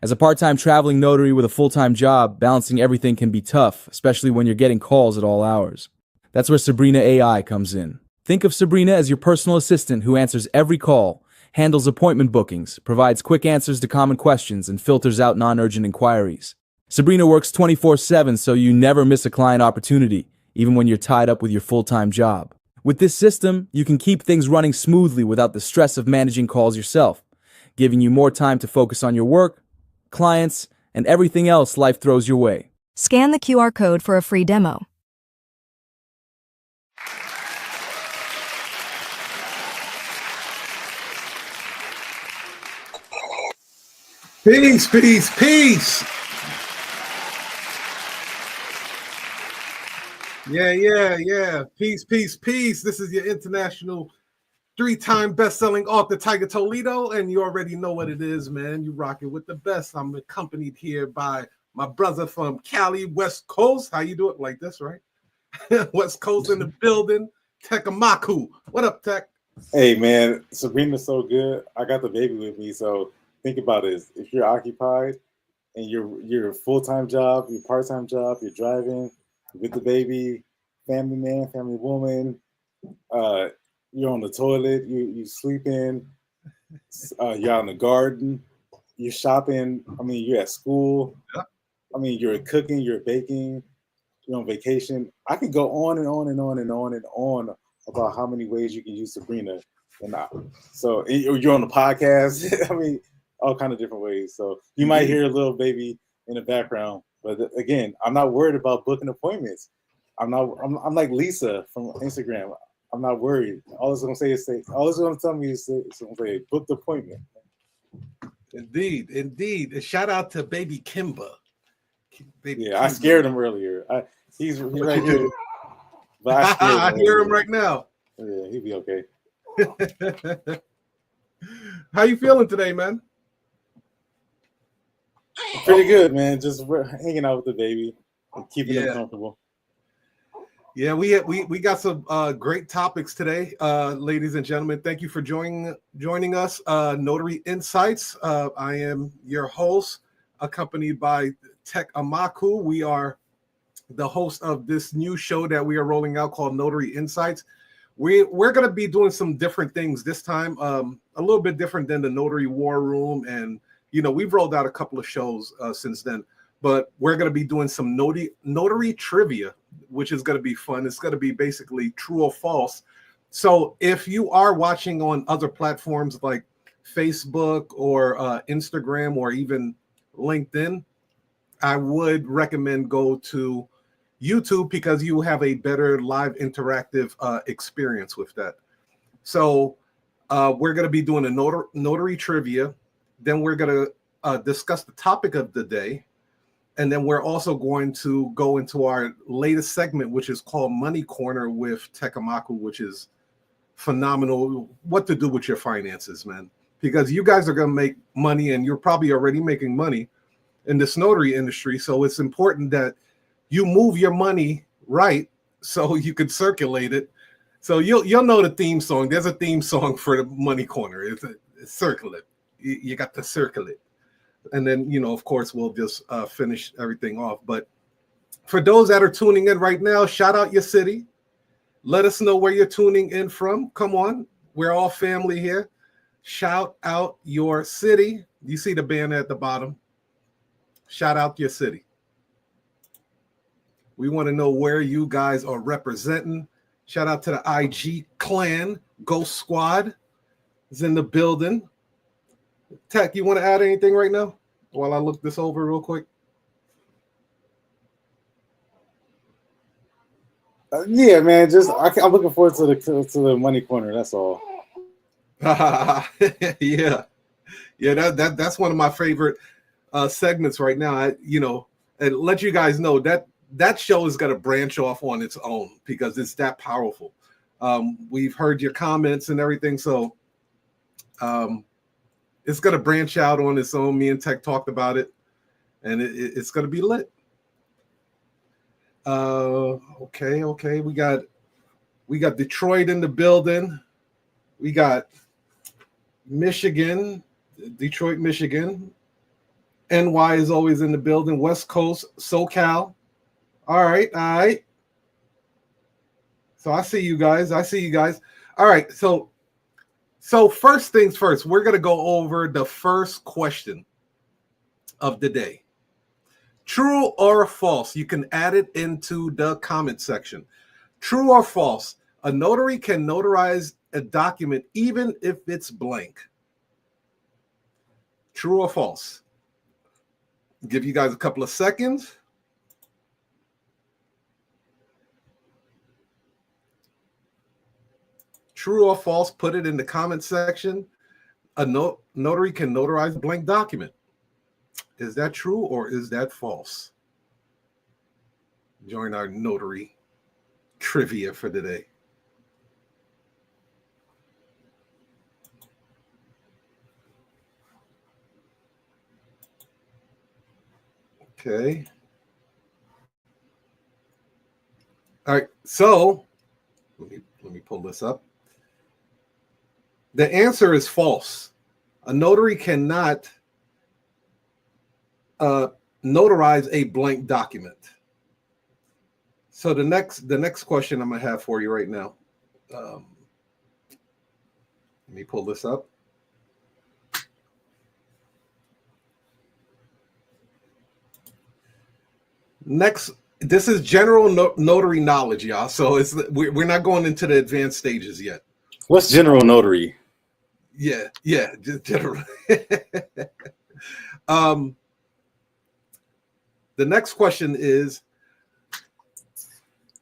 As a part-time traveling notary with a full-time job, balancing everything can be tough, especially when you're getting calls at all hours. That's where Sabrina AI comes in. Think of Sabrina as your personal assistant who answers every call, handles appointment bookings, provides quick answers to common questions, and filters out non-urgent inquiries. Sabrina works 24/7 so you never miss a client opportunity, even when you're tied up with your full-time job. With this system, you can keep things running smoothly without the stress of managing calls yourself, giving you more time to focus on your work, clients, and everything else life throws your way. Scan the QR code for a free demo. Peace, peace, peace. Yeah. Peace, peace, peace. This is your international 3-time best-selling author, Tiger Toledo, and you already know what it is, man. You rocking with the best. I'm accompanied here by my brother from Cali, West Coast. How you doing? Like this, right? West Coast in the building. Tech Amaku. What up, Tech? Hey, man. Sabrina's so good. I got the baby with me, so think about this. If you're occupied and you're a full-time job, your part-time job, you're driving with the baby, family man, family woman, you're on the toilet, you sleeping, you're out in the garden, you're shopping, you're at school, you're cooking, you're baking, you're on vacation. I could go on and on and on and on and on about how many ways you can use Sabrina. So you're on the podcast, all kind of different ways. So you might hear a little baby in the background, but again, I'm not worried about booking appointments. I'm like Lisa from Instagram. I'm not worried. All it's gonna tell me is book the appointment. Indeed. And shout out to baby Kimba. I scared him earlier. He's right here. But I hear him right now. Yeah, he'll be okay. How you feeling today, man? Pretty good, man. Just hanging out with the baby and keeping him comfortable. Yeah, we got some great topics today, ladies and gentlemen. Thank you for joining us, Notary Insights. I am your host, accompanied by Tech Amaku. We are the host of this new show that we are rolling out called Notary Insights. We're going to be doing some different things this time, a little bit different than the Notary War Room, and we've rolled out a couple of shows since then. But we're going to be doing some notary trivia, which is going to be fun. It's going to be basically true or false. So if you are watching on other platforms like Facebook or Instagram or even LinkedIn, I would recommend go to YouTube because you have a better live interactive experience with that. So we're going to be doing a notary trivia. Then we're going to discuss the topic of the day. And then we're also going to go into our latest segment, which is called Money Corner with Tech Amaku, which is phenomenal. What to do with your finances, man. Because you guys are going to make money, and you're probably already making money in this notary industry. So it's important that you move your money right so you can circulate it. So you'll know the theme song. There's a theme song for the Money Corner. It's circle it. You got to circle it. And then, of course, we'll just finish everything off. But for those that are tuning in right now, shout out your city. Let us know where you're tuning in from. Come on. We're all family here. Shout out your city. You see the banner at the bottom. Shout out your city. We want to know where you guys are representing. Shout out to the IG clan. Ghost Squad is in the building. Tech, you want to add anything right now while I look this over real quick? Yeah, man. I'm looking forward to the Money Corner. That's all. Yeah. That's one of my favorite segments right now. And let you guys know that show is going to branch off on its own because it's that powerful. We've heard your comments and everything, so it's going to branch out on its own. Me and Tech talked about it, and it's going to be lit. Okay. We got Detroit in the building. We got Michigan, Detroit, Michigan. NY is always in the building. West Coast, SoCal. All right, all right. So I see you guys. All right. So first things first, we're gonna go over the first question of the day. True or false? You can add it into the comment section. True or false? A notary can notarize a document even if it's blank. True or false? Give you guys a couple of seconds. True or false? Put it in the comment section. A notary can notarize a blank document. Is that true or is that false? Join our notary trivia for today. Okay. All right. So let me pull this up. The answer is false. A notary cannot notarize a blank document. So the next question I'm gonna have for you right now. Let me pull this up. Next, this is general notary knowledge, y'all. So we're not going into the advanced stages yet. What's general notary? Yeah, just general. The next question is,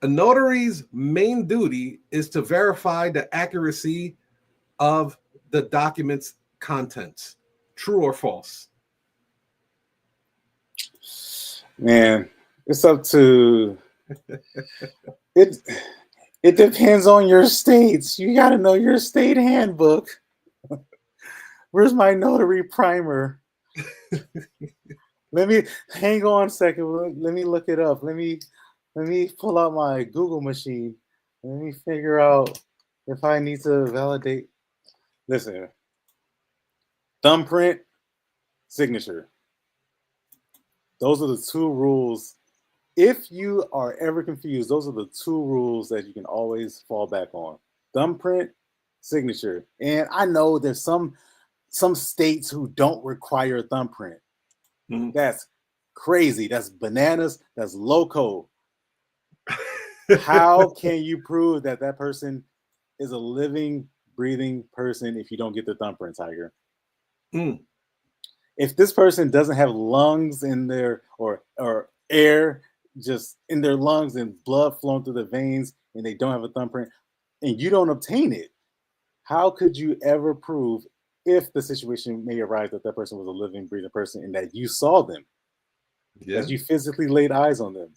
a notary's main duty is to verify the accuracy of the document's contents. True or false? Man, it's up to it. It depends on your states. You got to know your state handbook. Where's my notary primer? Let me hang on a second. Let me look it up. Let me pull out my Google machine. Let me figure out if I need to validate. Listen, thumbprint, signature. Those are the two rules. If you are ever confused, those are the two rules that you can always fall back on. Thumbprint, signature. And I know there's some states who don't require a thumbprint. Mm-hmm. That's crazy. That's bananas. That's loco. How can you prove that that person is a living, breathing person if you don't get the thumbprint, Tiger? If this person doesn't have lungs in their or air just in their lungs and blood flowing through the veins and they don't have a thumbprint and you don't obtain it, how could you ever prove if the situation may arise that that person was a living, breathing person and that you saw them, that you physically laid eyes on them?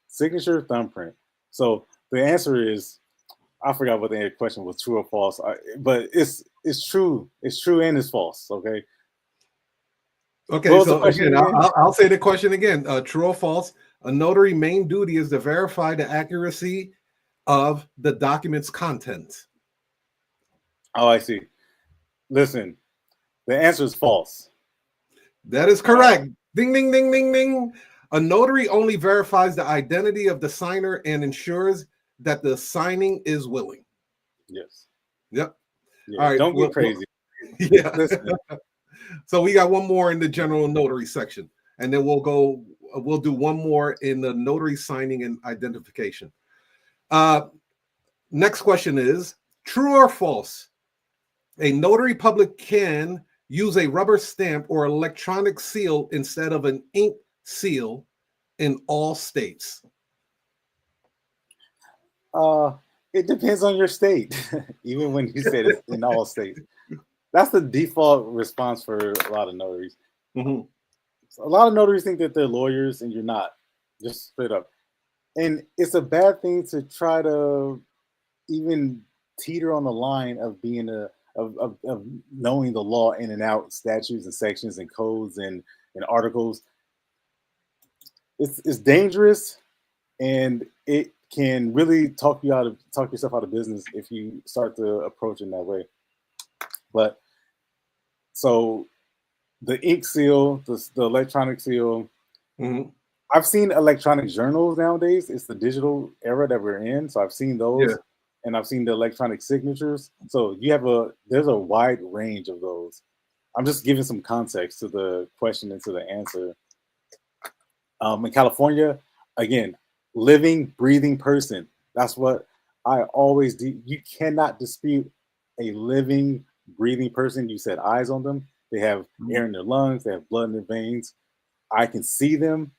Signature, thumbprint. So the answer is, I forgot what the question was, true or false, but it's true. It's true and it's false. Okay. Okay. So again, I'll say the question again. True or false? A notary main duty is to verify the accuracy of the document's contents. Oh, I see. Listen, the answer is false. That is correct. Ding, ding, ding, ding, ding. A notary only verifies the identity of the signer and ensures that the signing is willing. Yes. Yep. Yeah, all right. Don't get crazy. Yeah. So we got one more in the general notary section, and then we'll do one more in the notary signing and identification. Next question is, true or false? A notary public can use a rubber stamp or electronic seal instead of an ink seal in all states. It depends on your state. Even when you said it's in all states, that's the default response for a lot of notaries. Mm-hmm. So a lot of notaries think that they're lawyers and you're not, just straight up. And it's a bad thing to try to even teeter on the line of being of knowing the law in and out, statutes and sections and codes and articles. It's dangerous, and it can really talk yourself out of business if you start to approach it in that way. But so the ink seal, the electronic seal. Mhm. I've seen electronic journals nowadays. It's the digital era that we're in, so I've seen Yeah. those, and I've seen the electronic signatures. So there's a wide range of those. I'm just giving some context to the question and to the answer. In California, again, living, breathing person. That's what I always do. You cannot dispute a living, breathing person. You set eyes on them. They have air in their lungs. They have blood in their veins. I can see them.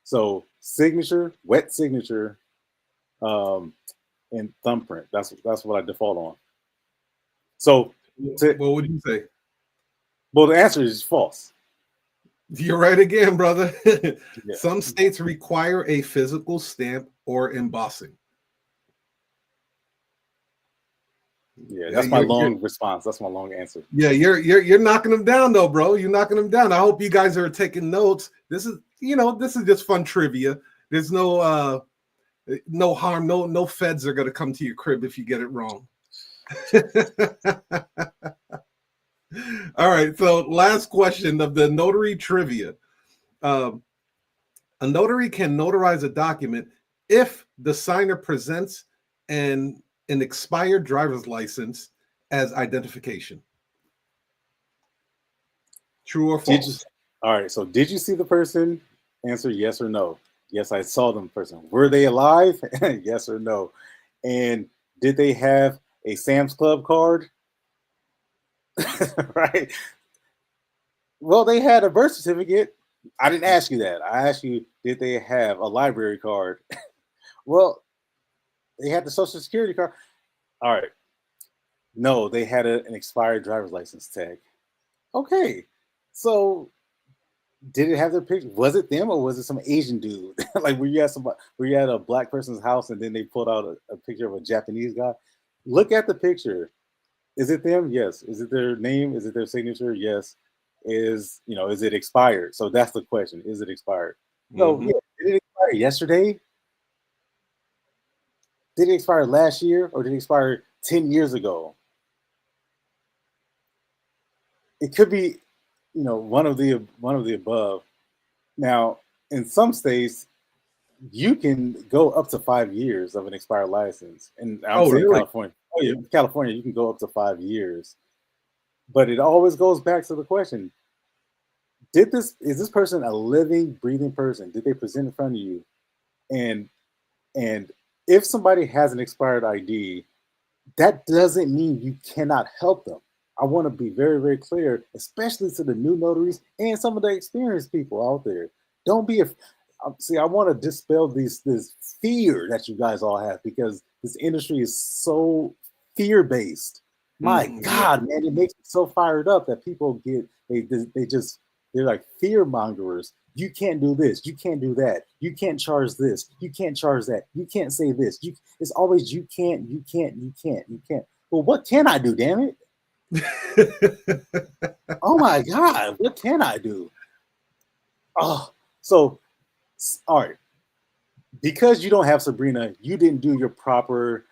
So signature, wet signature, um, and thumbprint. That's what I default on. So, What would you say? well, the answer is false. You're right again, brother. Yeah. Some states require a physical stamp or embossing. Yeah, that's my long response. That's my long answer. Yeah, you're knocking them down though, bro. You're knocking them down. I hope you guys are taking notes. This is just fun trivia. There's no harm. No feds are gonna come to your crib if you get it wrong. All right. So last question of the notary trivia. A notary can notarize a document if the signer presents an expired driver's license as identification. True or false? All right. So did you see the person? Answer yes or no. Yes, I saw them person. Were they alive? Yes or no. And did they have a Sam's Club card? Right. Well, they had a birth certificate. I didn't ask you that. I asked you, did they have a library card? Well, they had the Social Security card. All right. No, they had an expired driver's license tag. Okay. So did it have their picture? Was it them or was it some Asian dude? Like were you at a black person's house and then they pulled out a picture of a Japanese guy? Look at the picture. Is it them? Yes. Is it their name? Is it their signature? Yes. Is it expired? So that's the question. Is it expired? No, yeah. Did it expire yesterday? Did it expire last year or did it expire 10 years ago? It could be, one of the above. Now, in some states, you can go up to 5 years of an expired license. And I'm saying really? California. Oh yeah, California, you can go up to 5 years. But it always goes back to the question: is this person a living, breathing person? Did they present in front of you? And if somebody has an expired ID, that doesn't mean you cannot help them. I want to be very, very clear, especially to the new notaries and some of the experienced people out there. Don't be see. I want to dispel this fear that you guys all have because this industry is so fear based. My God, man, it makes me so fired up that people they're like fear mongers. You can't do this. You can't do that. You can't charge this. You can't charge that. You can't say this. It's always you can't. You can't. You can't. You can't. Well, what can I do? Damn it! Oh my God, what can I do? Oh, so all right. Because you don't have Sabrina, you didn't do your proper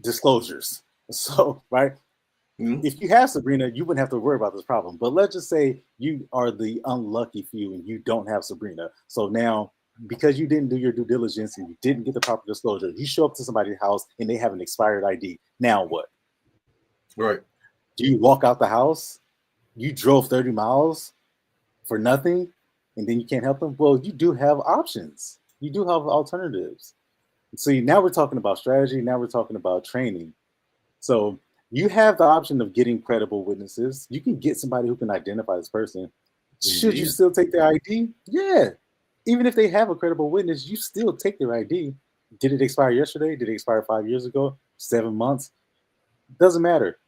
disclosures. So, right. If you have Sabrina, you wouldn't have to worry about this problem. But let's just say you are the unlucky few and you don't have Sabrina. So now, because you didn't do your due diligence and you didn't get the proper disclosure, you show up to somebody's house and they have an expired ID. Now what? Right. Do you walk out the house? You drove 30 miles for nothing and then you can't help them? Well, you do have options. You do have alternatives. See, now we're talking about strategy. Now we're talking about training. So you have the option of getting credible witnesses. You can get somebody who can identify this person. Should you still take their ID? Yeah. Even if they have a credible witness, you still take their ID. Did it expire yesterday? Did it expire 5 years ago? 7 months? Doesn't matter.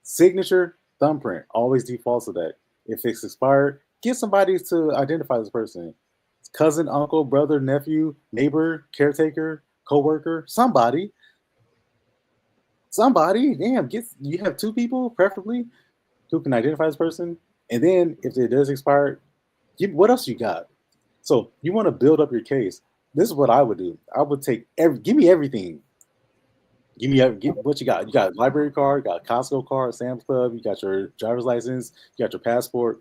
Signature, thumbprint, always defaults to that. If it's expired, get somebody to identify this person. Cousin, uncle, brother, nephew, neighbor, caretaker, coworker, somebody. Damn, you have 2 people, preferably, who can identify this person. And then if it does expire, what else you got? So you want to build up your case. This is what I would do. I would take give me everything. Get what you got. You got a library card, you got a Costco card, Sam's Club, you got your driver's license, you got your passport.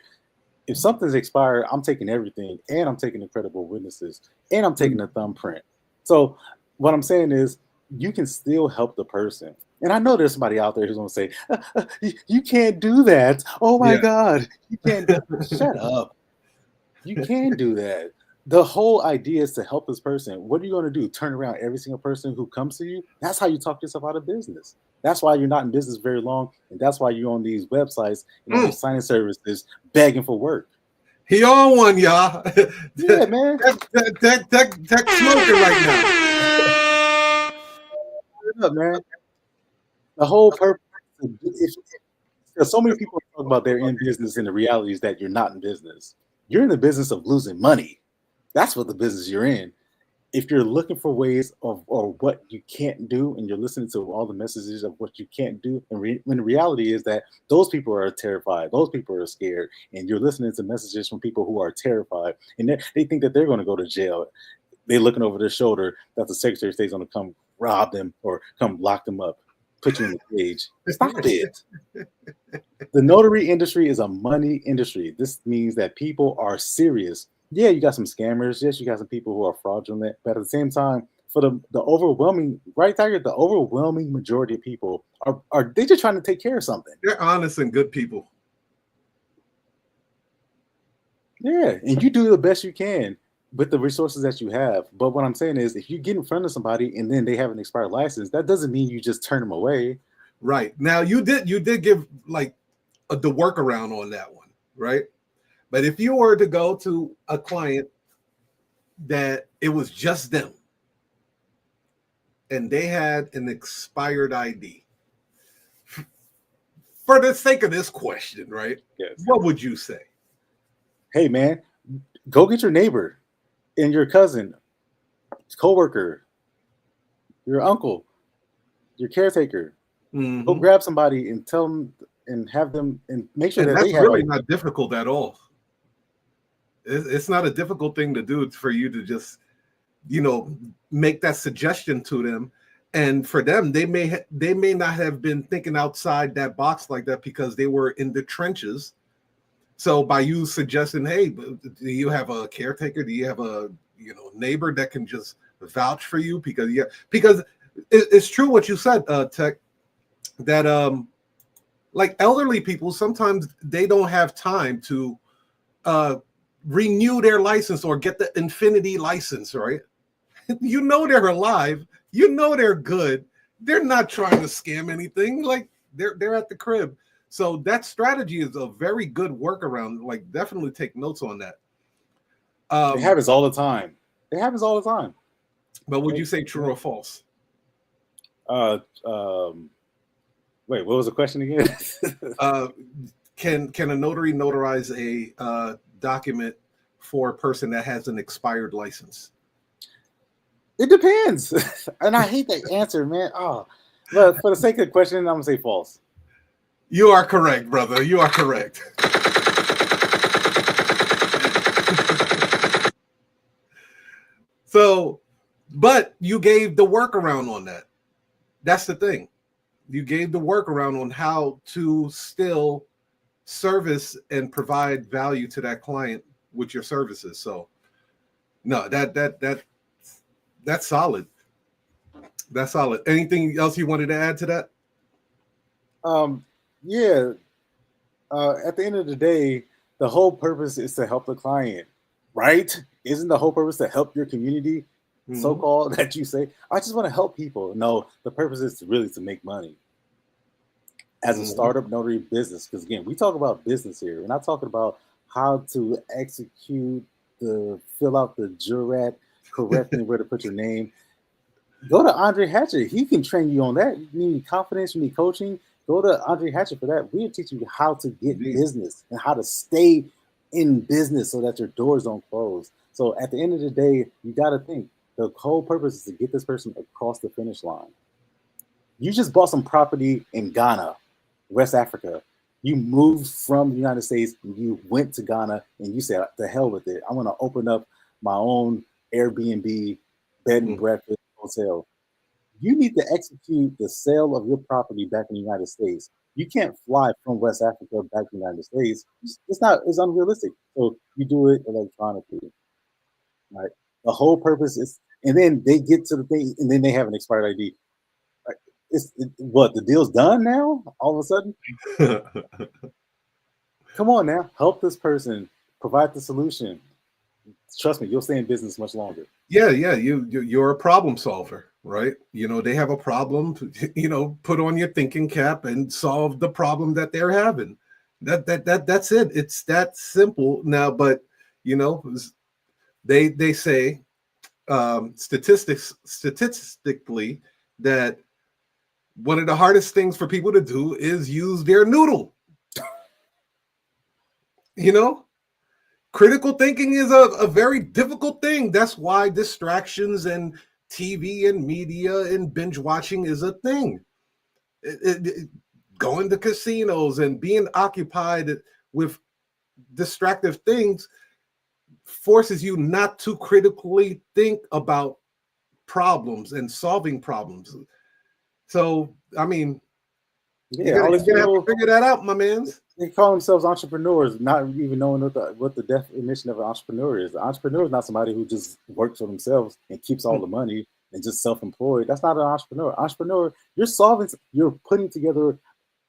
If something's expired, I'm taking everything, and I'm taking incredible witnesses, and I'm taking a thumbprint. So what I'm saying is, you can still help the person. And I know there's somebody out there who's going to say, you can't do that. Oh my God, you can't. Shut up. You can do that. The whole idea is to help this person. What are you going to do? Turn around every single person who comes to you? That's how you talk yourself out of business. That's why you're not in business very long. And that's why you're on these websites and on these signing services begging for work. He on one, y'all. Yeah, man. Tech smoking right now. Up, man. The whole purpose, because so many people talk about they're in business, and the reality is that you're not in business. You're in the business of losing money. That's what the business you're in. If you're looking for ways of or what you can't do, and you're listening to all the messages of what you can't do, and when the reality is that those people are terrified, those people are scared, and you're listening to messages from people who are terrified, and they think that they're going to go to jail. They're looking over their shoulder that the Secretary of State's going to come rob them or come lock them up, put you in the cage. Stop it. The notary industry is a money industry. This means that people are serious. Yeah, you got some scammers. Yes, you got some people who are fraudulent. But at the same time, for the overwhelming, right, Tiger, the overwhelming majority of people are they just trying to take care of something. They're honest and good people. Yeah, and you do the best you can with the resources that you have. But what I'm saying is, if you get in front of somebody and then they have an expired license, that doesn't mean you just turn them away. Right. Now you did give like the workaround on that one, right? But if you were to go to a client that it was just them and they had an expired ID, for the sake of this question, right? Yes. What would you say? Hey, man, go get your neighbor and your cousin, coworker, your uncle, your caretaker. Mm-hmm. Go grab somebody and tell them and have them and make sure that that's they have really not difficult at all. It's not a difficult thing to do for you to just, make that suggestion to them. And for them, they may not have been thinking outside that box like that because they were in the trenches. So by you suggesting, hey, do you have a caretaker? Do you have a neighbor that can just vouch for you? Because it's true what you said, Tech, that like elderly people, sometimes they don't have time to renew their license or get the infinity license, right? They're alive, they're good, they're not trying to scam anything, like they're at the crib. So that strategy is a very good workaround. Like, definitely take notes on that. It happens all the time. But would you say true or false? Wait, what was the question again? Can a notary notarize a document for a person that has an expired license? It depends. And I hate that answer, man. But for the sake of the question, I'm gonna say false. You are correct, brother. You are correct. So, but you gave the workaround on that. That's the thing. You gave the workaround on how to still service and provide value to that client with your services. So, no, that's solid. That's solid. Anything else you wanted to add to that? Yeah. At the end of the day, the whole purpose is to help the client, right? Isn't the whole purpose to help your community, so-called, that you say, I just want to help people? No, the purpose is really to make money. As a startup notary business, because again, we talk about business here. We're not talking about how to fill out the jurat correctly, where to put your name. Go to Andre Hatcher. He can train you on that. You need confidence, you need coaching. Go to Andre Hatcher for that. We'll teach you how to get business and how to stay in business so that your doors don't close. So at the end of the day, you got to think the whole purpose is to get this person across the finish line. You just bought some property in Ghana, West Africa. You moved from the United States, and you went to Ghana, and you said, "The hell with it! I want to open up my own Airbnb bed and breakfast hotel." You need to execute the sale of your property back in the United States. You can't fly from West Africa back to the United States. It's unrealistic. So you do it electronically, right? The whole purpose is, and then they get to the thing, and then they have an expired ID. Like, what, the deal's done now? All of a sudden, come on now, help this person, provide the solution. Trust me, you'll stay in business much longer. Yeah, you're a problem solver, right? They have a problem, put on your thinking cap and solve the problem that they're having. That's it. It's that simple now. But they say statistically that one of the hardest things for people to do is use their noodle. Critical thinking is a very difficult thing. That's why distractions and TV and media and binge watching is a thing. Going to casinos and being occupied with distractive things forces you not to critically think about problems and solving problems. So, I mean, you're gonna have to figure that out, my man. They call themselves entrepreneurs, not even knowing what the definition of an entrepreneur is. An entrepreneur is not somebody who just works for themselves and keeps all the money and just self-employed. That's not an entrepreneur. Entrepreneur, you're putting together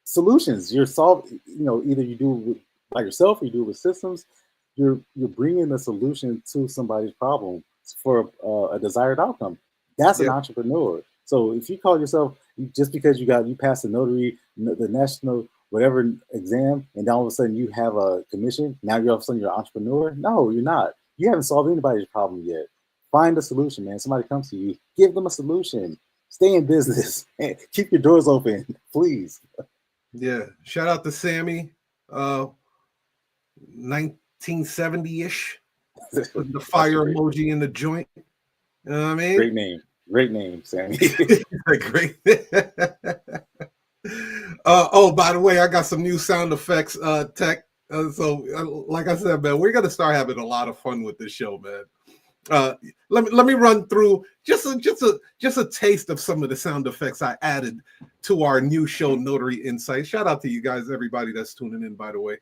solutions. You're solving, either you do it by yourself or you do it with systems. You're bringing a solution to somebody's problem for a desired outcome. That's an entrepreneur. So if you call yourself, just because you passed the notary, the national whatever exam, and then all of a sudden you have a commission, now you're all of a sudden you're an entrepreneur? No, you're not. You haven't solved anybody's problem yet. Find a solution, man. Somebody comes to you, give them a solution. Stay in business. Keep your doors open, please. Yeah. Shout out to Sammy, 1970-ish. Putting the fire emoji in the joint. You know what I mean? Great name, Sammy. Great. Oh, by the way, I got some new sound effects tech. So, like I said, man, we're gonna start having a lot of fun with this show, man. Let me run through just a taste of some of the sound effects I added to our new show, Notary Insight. Shout out to you guys, everybody that's tuning in, by the way.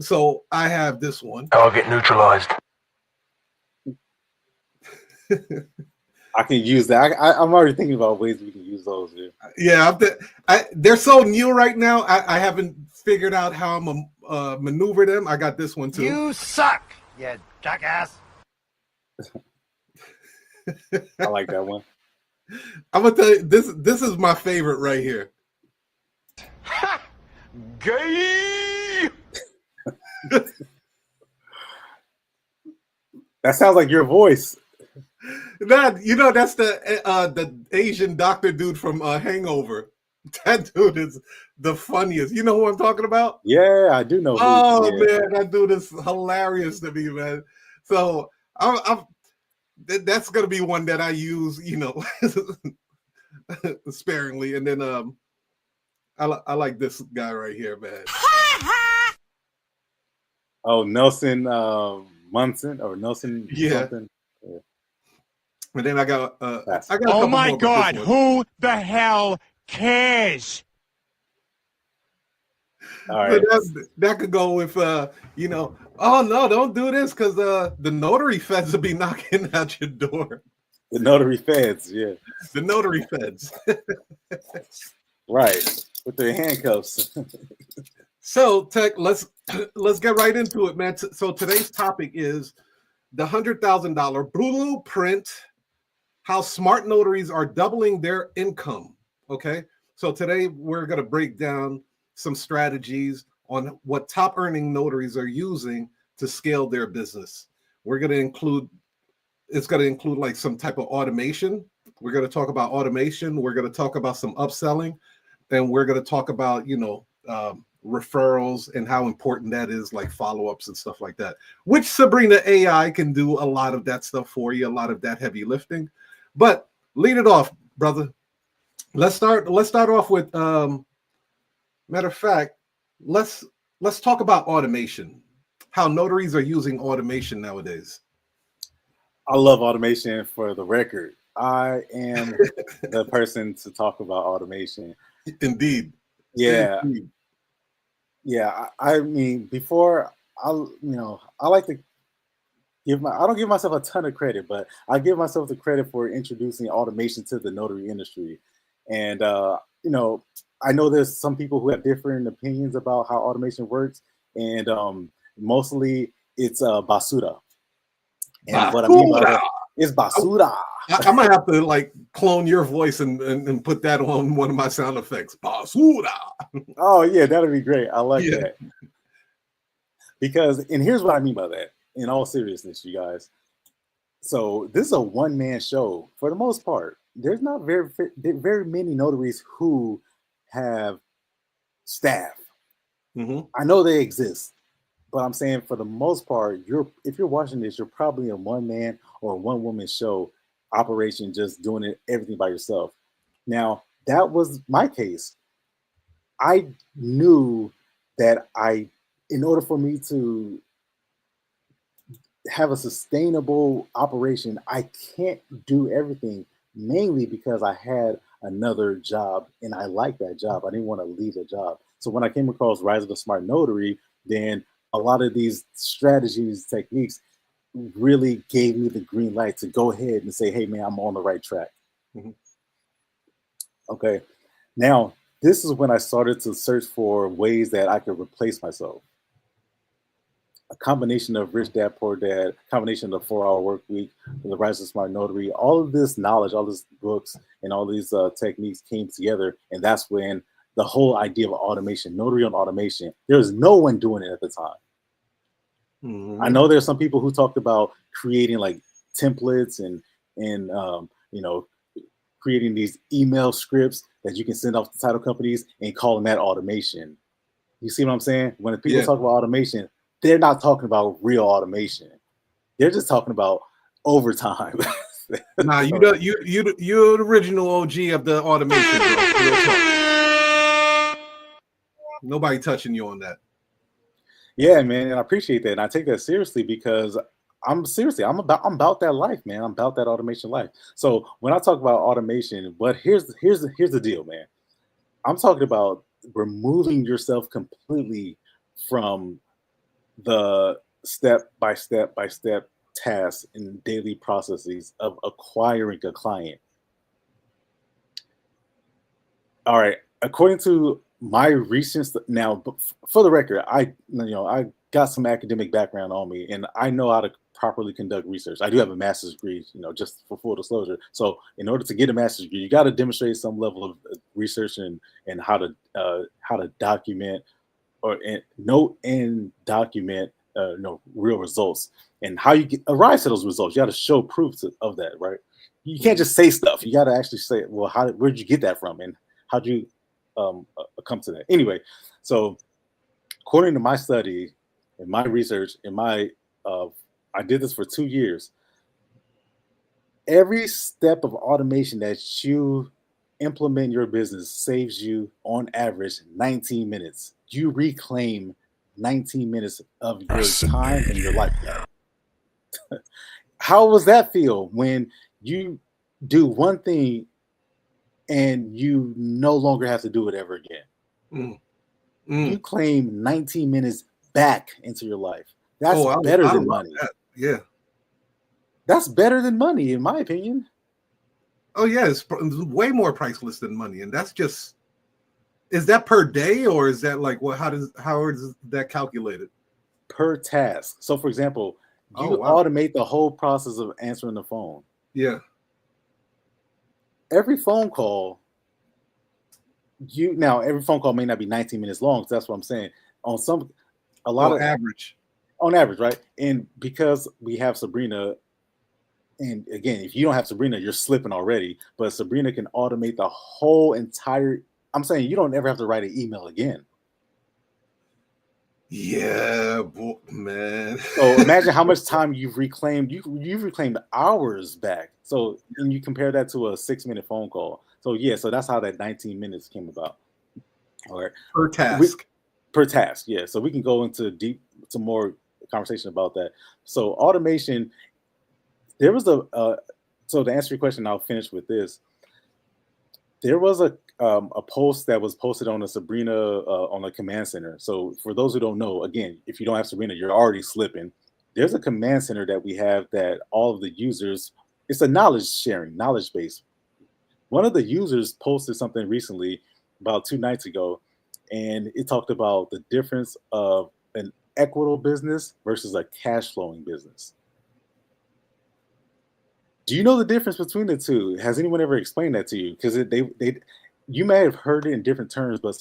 So I have this one. I'll get neutralized. I can use that. I'm already thinking about ways we can use those. Yeah, they're so new right now. I haven't figured out how I'm gonna maneuver them. I got this one too. You suck, you jackass. I like that one. I'm gonna tell you, this is my favorite right here. Gay. That sounds like your voice. That's the Asian doctor dude from Hangover. That dude is the funniest. You know who I'm talking about? Yeah, I do know. Man, that dude is hilarious to me, man. So that's gonna be one that I use, sparingly. And then I like this guy right here, man. Oh, Nelson Munson or Nelson something. Yeah. And then I got oh my God, who the hell cares? All right. That could go with oh no, don't do this because the notary feds will be knocking at your door. The notary feds, yeah. The notary feds. Right. With their handcuffs. So, Tech, let's get right into it, man. So today's topic is the $100,000 blueprint, how smart notaries are doubling their income. Okay. So today we're going to break down some strategies on what top earning notaries are using to scale their business. It's going to include like some type of automation. We're going to talk about automation. We're going to talk about some upselling, and we're going to talk about, referrals and how important that is, like follow-ups and stuff like that, which SabrinaAI can do a lot of that stuff for you, a lot of that heavy lifting. But lead it off, brother. Let's start off with matter of fact, let's talk about automation, how notaries are using automation nowadays. I love automation. For the record, I am the person to talk about automation. Indeed. Yeah, Indeed. yeah. I mean, before I like to I don't give myself a ton of credit, but I give myself the credit for introducing automation to the notary industry. And I know there's some people who have different opinions about how automation works, and mostly it's basura. And what I mean by Basura. that is basura. I might have to like clone your voice and put that on one of my sound effects. Basura. Oh yeah, that'd be great. I like Yeah. that. Because, and here's what I mean by that. In all seriousness, you guys. So this is a one-man show for the most part. There's not very many notaries who have staff. Mm-hmm. I know they exist, but I'm saying for the most part, if you're watching this, you're probably a one-man or one-woman show operation, just doing everything by yourself. Now, that was my case. I knew that in order for me to have a sustainable operation, I can't do everything, mainly because I had another job and I liked that job. I didn't want to leave the job. So when I came across Rise of the Smart Notary, then a lot of these strategies, techniques really gave me the green light to go ahead and say, hey man, I'm on the right track. Mm-hmm. Okay. Now, this is when I started to search for ways that I could replace myself. A combination of Rich Dad Poor Dad, combination of the 4 Hour Work Week, the Rise of Smart Notary, all of this knowledge, all these books, and all these techniques came together, and that's when the whole idea of automation, notary on automation, there was no one doing it at the time. Mm-hmm. I know there's some people who talked about creating like templates and creating these email scripts that you can send off to title companies and calling that automation. You see what I'm saying? When people talk about automation, they're not talking about real automation. They're just talking about overtime. Nah, you're the original OG of the automation, bro. Real talk. Nobody touching you on that. Yeah, man, and I appreciate that, and I take that seriously because I'm about that life, man. I'm about that automation life. So when I talk about automation, but here's the deal, man. I'm talking about removing yourself completely from the step by step tasks and daily processes of acquiring a client. All right, according to my recent now, for the record, I got some academic background on me, and I know how to properly conduct research. I do have a master's degree, just for full disclosure. So, in order to get a master's degree, you got to demonstrate some level of research and how to document or note and document real results, and how you arrive to those results. You got to show proof of that, right? You can't just say stuff. You got to actually say, well, where'd you get that from, and how'd you come to that? Anyway, so according to my study and my research and I did this for 2 years. Every step of automation that you implement in your business saves you on average 19 minutes. You reclaim 19 minutes of your time and your life back. How does that feel when you do one thing and you no longer have to do it ever again? You claim 19 minutes back into your life. That's better than money. That. Yeah. That's better than money, in my opinion. Oh yeah, it's way more priceless than money, and that's just. Is that per day, or is that like what? How is that calculated? Per task. So, for example, you automate the whole process of answering the phone. Yeah. Every phone call. Every phone call may not be 19 minutes long. So that's what I'm saying. On average, right? And because we have Sabrina, and again, if you don't have Sabrina, you're slipping already. But Sabrina can automate the whole entire. I'm saying you don't ever have to write an email again. Yeah, man. So imagine how much time you've reclaimed. You've reclaimed hours back. So and you compare that to a 6-minute phone call. So yeah, so that's how that 19 minutes came about. All right. Per task. Per task, yeah. So we can go into some more conversation about that. So automation, there was So to answer your question, I'll finish with this. There was a post that was posted on the Sabrina on the command center. So for those who don't know, again, if you don't have Sabrina, you're already slipping. There's a command center that we have that all of the users, it's a knowledge sharing, knowledge base. One of the users posted something recently about 2 nights ago, and it talked about the difference of an equitable business versus a cash flowing business. Do you know the difference between the two? Has anyone ever explained that to you? Because you may have heard it in different terms, but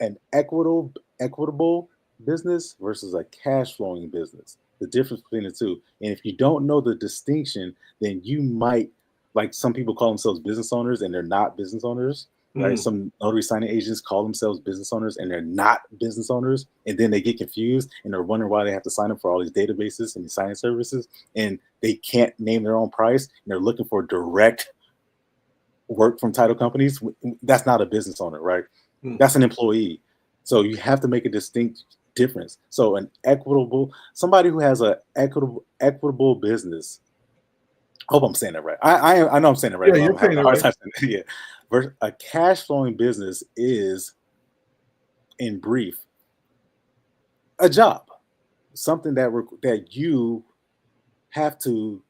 an equitable business versus a cash flowing business, the difference between the two. And if you don't know the distinction, then you might, like some people call themselves business owners and they're not business owners, right? Some notary signing agents call themselves business owners and they're not business owners. And then they get confused and they're wondering why they have to sign up for all these databases and these signing services. And they can't name their own price. And they're looking for direct work from title companies. That's not a business owner, right? That's an employee. So you have to make a distinct difference. So somebody who has an equitable business. I hope I'm saying that right. I know I'm saying it right. Yeah, you're saying it right. Yeah. A cash flowing business is, in brief, a job, something that you have to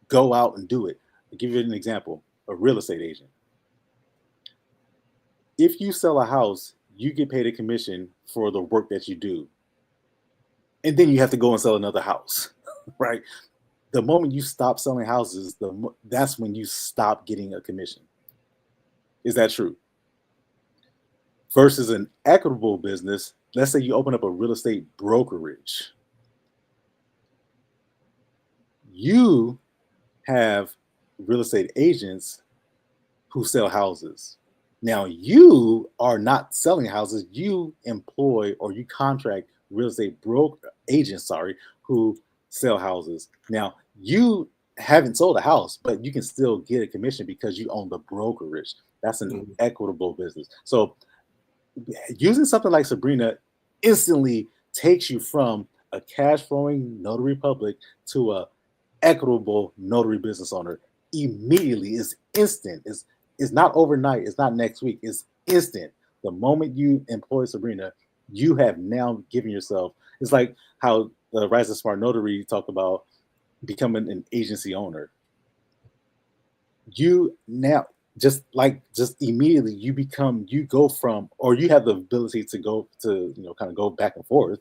go out and do it. I'll give you an example: a real estate agent. If you sell a house, you get paid a commission for the work that you do, and then you have to go and sell another house, right? The moment you stop selling houses, that's when you stop getting a commission. Is that true? Versus an equitable business, let's say you open up a real estate brokerage. You have real estate agents who sell houses. Now, you are not selling houses. You employ or you contract real estate agents, who sell houses. Now, you haven't sold a house, but you can still get a commission because you own the brokerage. That's an equitable business. So using something like Sabrina instantly takes you from a cash flowing notary public to a equitable notary business owner immediately. Is instant. It's not overnight. It's not next week. It's instant. The moment you employ Sabrina, you have now given yourself. It's like how the Rise of Smart Notary talked about becoming an agency owner. You now just immediately you go from, or you have the ability to go to, kind of go back and forth,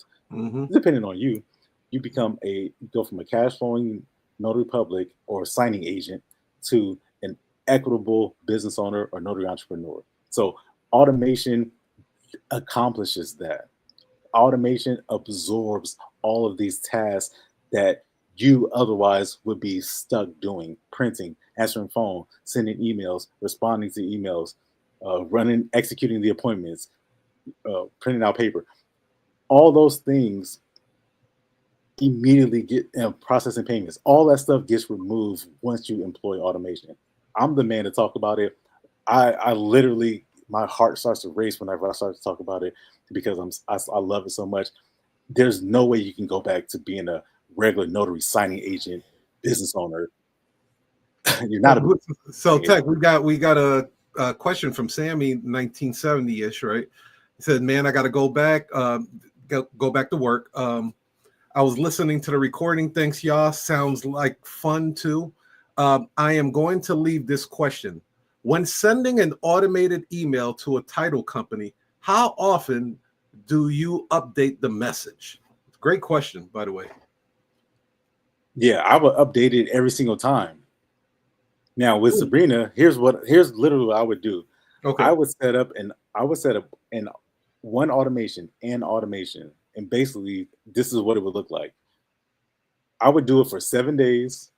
depending on you. You go from a cash flowing notary public or signing agent to an equitable business owner or notary entrepreneur. So automation accomplishes that. Automation absorbs all of these tasks that you otherwise would be stuck doing: printing, answering phone, sending emails, responding to emails, executing the appointments, printing out paper. All those things immediately get processing payments. All that stuff gets removed once you employ automation. I'm the man to talk about it. I literally, my heart starts to race whenever I start to talk about it because I love it so much. There's no way you can go back to being a regular notary signing agent, business owner. You're not so Tech. We got a question from Sammy, 1970-ish, right? He said, "Man, I got to go back, go back to work. I was listening to the recording. Thanks, y'all. Sounds like fun too. I am going to leave this question. When sending an automated email to a title company, how often do you update the message?" Great question, by the way. Yeah, I would update it every single time. Now with Sabrina, here's literally what I would do. Okay. I would set up an one automation, and basically this is what it would look like. I would do it for 7 days,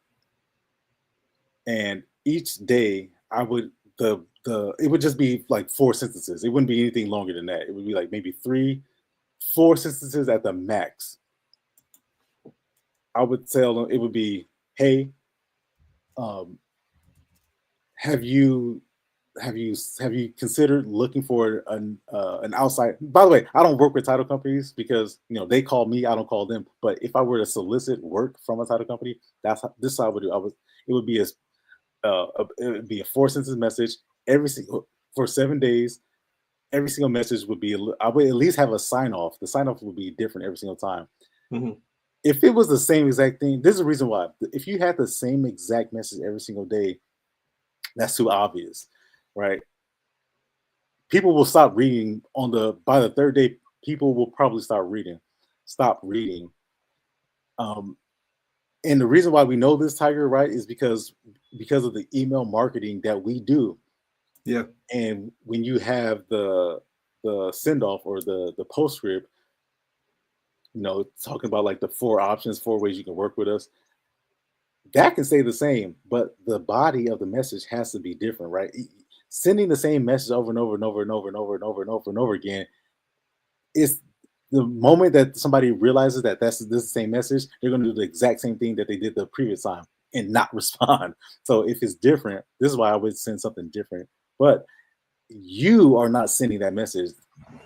and each day I would it would just be like 4 sentences. It wouldn't be anything longer than that. It would be like maybe 3-4 sentences at the max. I would tell them, it would be, "Hey, have you considered looking for an outside?" By the way, I don't work with title companies because they call me, I don't call them. But if I were to solicit work from a title company, this is how I would do. It would be as it would be a 4 sentence message every single for 7 days. Every single message would be, I would at least have a sign off. The sign off would be different every single time. Mhm. If it was the same exact thing, this is the reason why. If you had the same exact message every single day, that's too obvious, right? People will stop reading by the third day. People will probably stop reading. And the reason why we know this, Tiger, right, is because of the email marketing that we do. Yeah. And when you have the send off or the postscript, talking about like the 4 ways you can work with us, that can stay the same, but the body of the message has to be different, right? Sending the same message over and over and over and over and over and over and over and over again is the moment that somebody realizes that this is the same message, they're going to do the exact same thing that they did the previous time and not respond. So if it's different, this is why I would send something different. But you are not sending that message.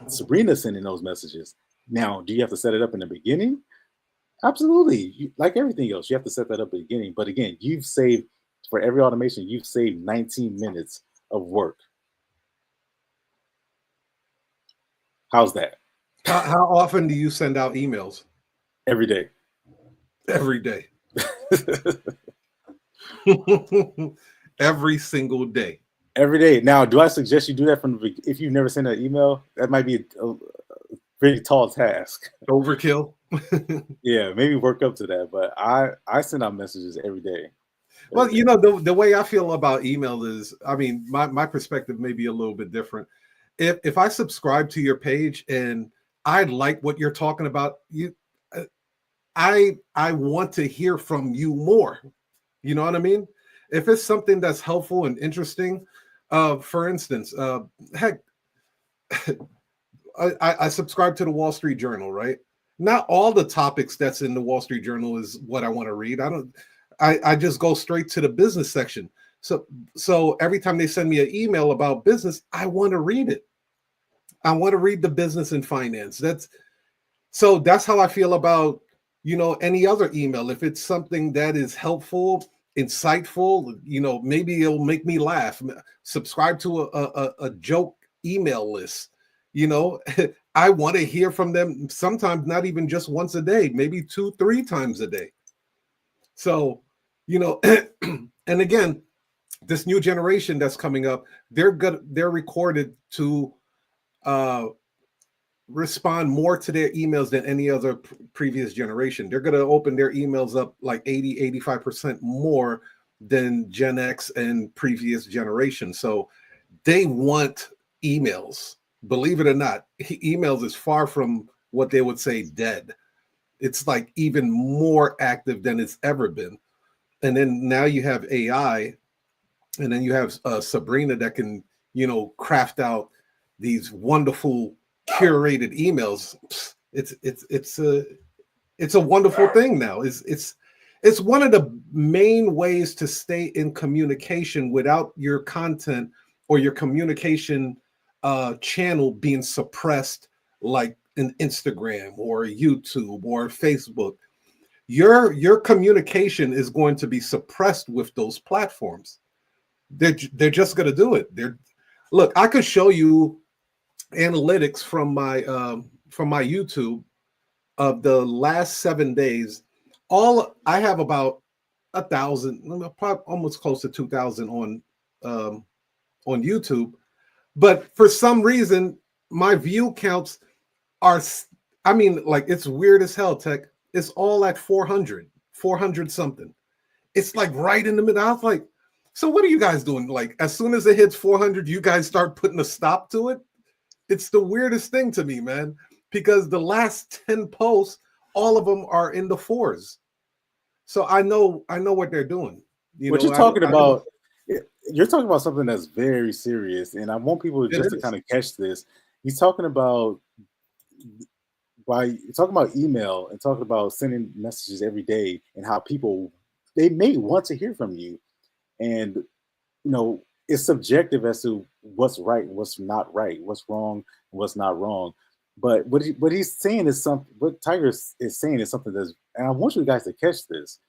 Sabrina's sending those messages. Now, do you have to set it up in the beginning? Absolutely. Like everything else, you have to set that up at the beginning. But again, for every automation, you've saved 19 minutes of work. How's that? How often do you send out emails? Every day. Every day. Every single day. Every day. Now, do I suggest you do that if you've never sent an email? That might be a pretty tall task. Overkill. Yeah, maybe work up to that. But I send out messages every day. Well, the way I feel about email is, I mean, my perspective may be a little bit different. If I subscribe to your page and I like what you're talking about, I want to hear from you more. You know what I mean? If it's something that's helpful and interesting, for instance, heck, I subscribe to the Wall Street Journal, right? Not all the topics that's in the Wall Street Journal is what I want to read. I just go straight to the business section. So every time they send me an email about business, I want to read it. I want to read the business and finance. That's how I feel about, any other email. If it's something that is helpful, insightful, maybe it'll make me laugh. Subscribe to a joke email list. I want to hear from them, sometimes not even just once a day, maybe 2-3 times a day. So, and again, this new generation that's coming up, they're recorded to respond more to their emails than any other previous generation. They're going to open their emails up like 85% more than Gen X and previous generations. So they want emails. Believe it or not, emails is far from what they would say dead. It's like even more active than it's ever been. And then now you have AI, and then you have Sabrina that can, craft out these wonderful curated emails. It's a wonderful thing now. It's one of the main ways to stay in communication without your content or your communication channel being suppressed, like an Instagram or YouTube or Facebook. Your communication is going to be suppressed with those platforms. They're just going to do it. Look, I could show you analytics from my YouTube of the last 7 days. I have about 1,000, probably almost close to 2,000 on YouTube. But for some reason, my view counts are, I mean, like, it's weird as hell, Tech. It's all at 400 something. It's like right in the middle. I was like, so what are you guys doing? Like, as soon as it hits 400, you guys start putting a stop to it? It's the weirdest thing to me, man, because the last 10 posts, all of them are in the 4s. So I know what they're doing. What you're talking about, you're talking about something that's very serious, and I want people to kind of catch this. He's talking about email and talking about sending messages every day and how people, they may want to hear from you, and it's subjective as to what's right and what's not right, what's wrong and what's not wrong. But what he's saying is something. What Tiger is saying is something and I want you guys to catch this.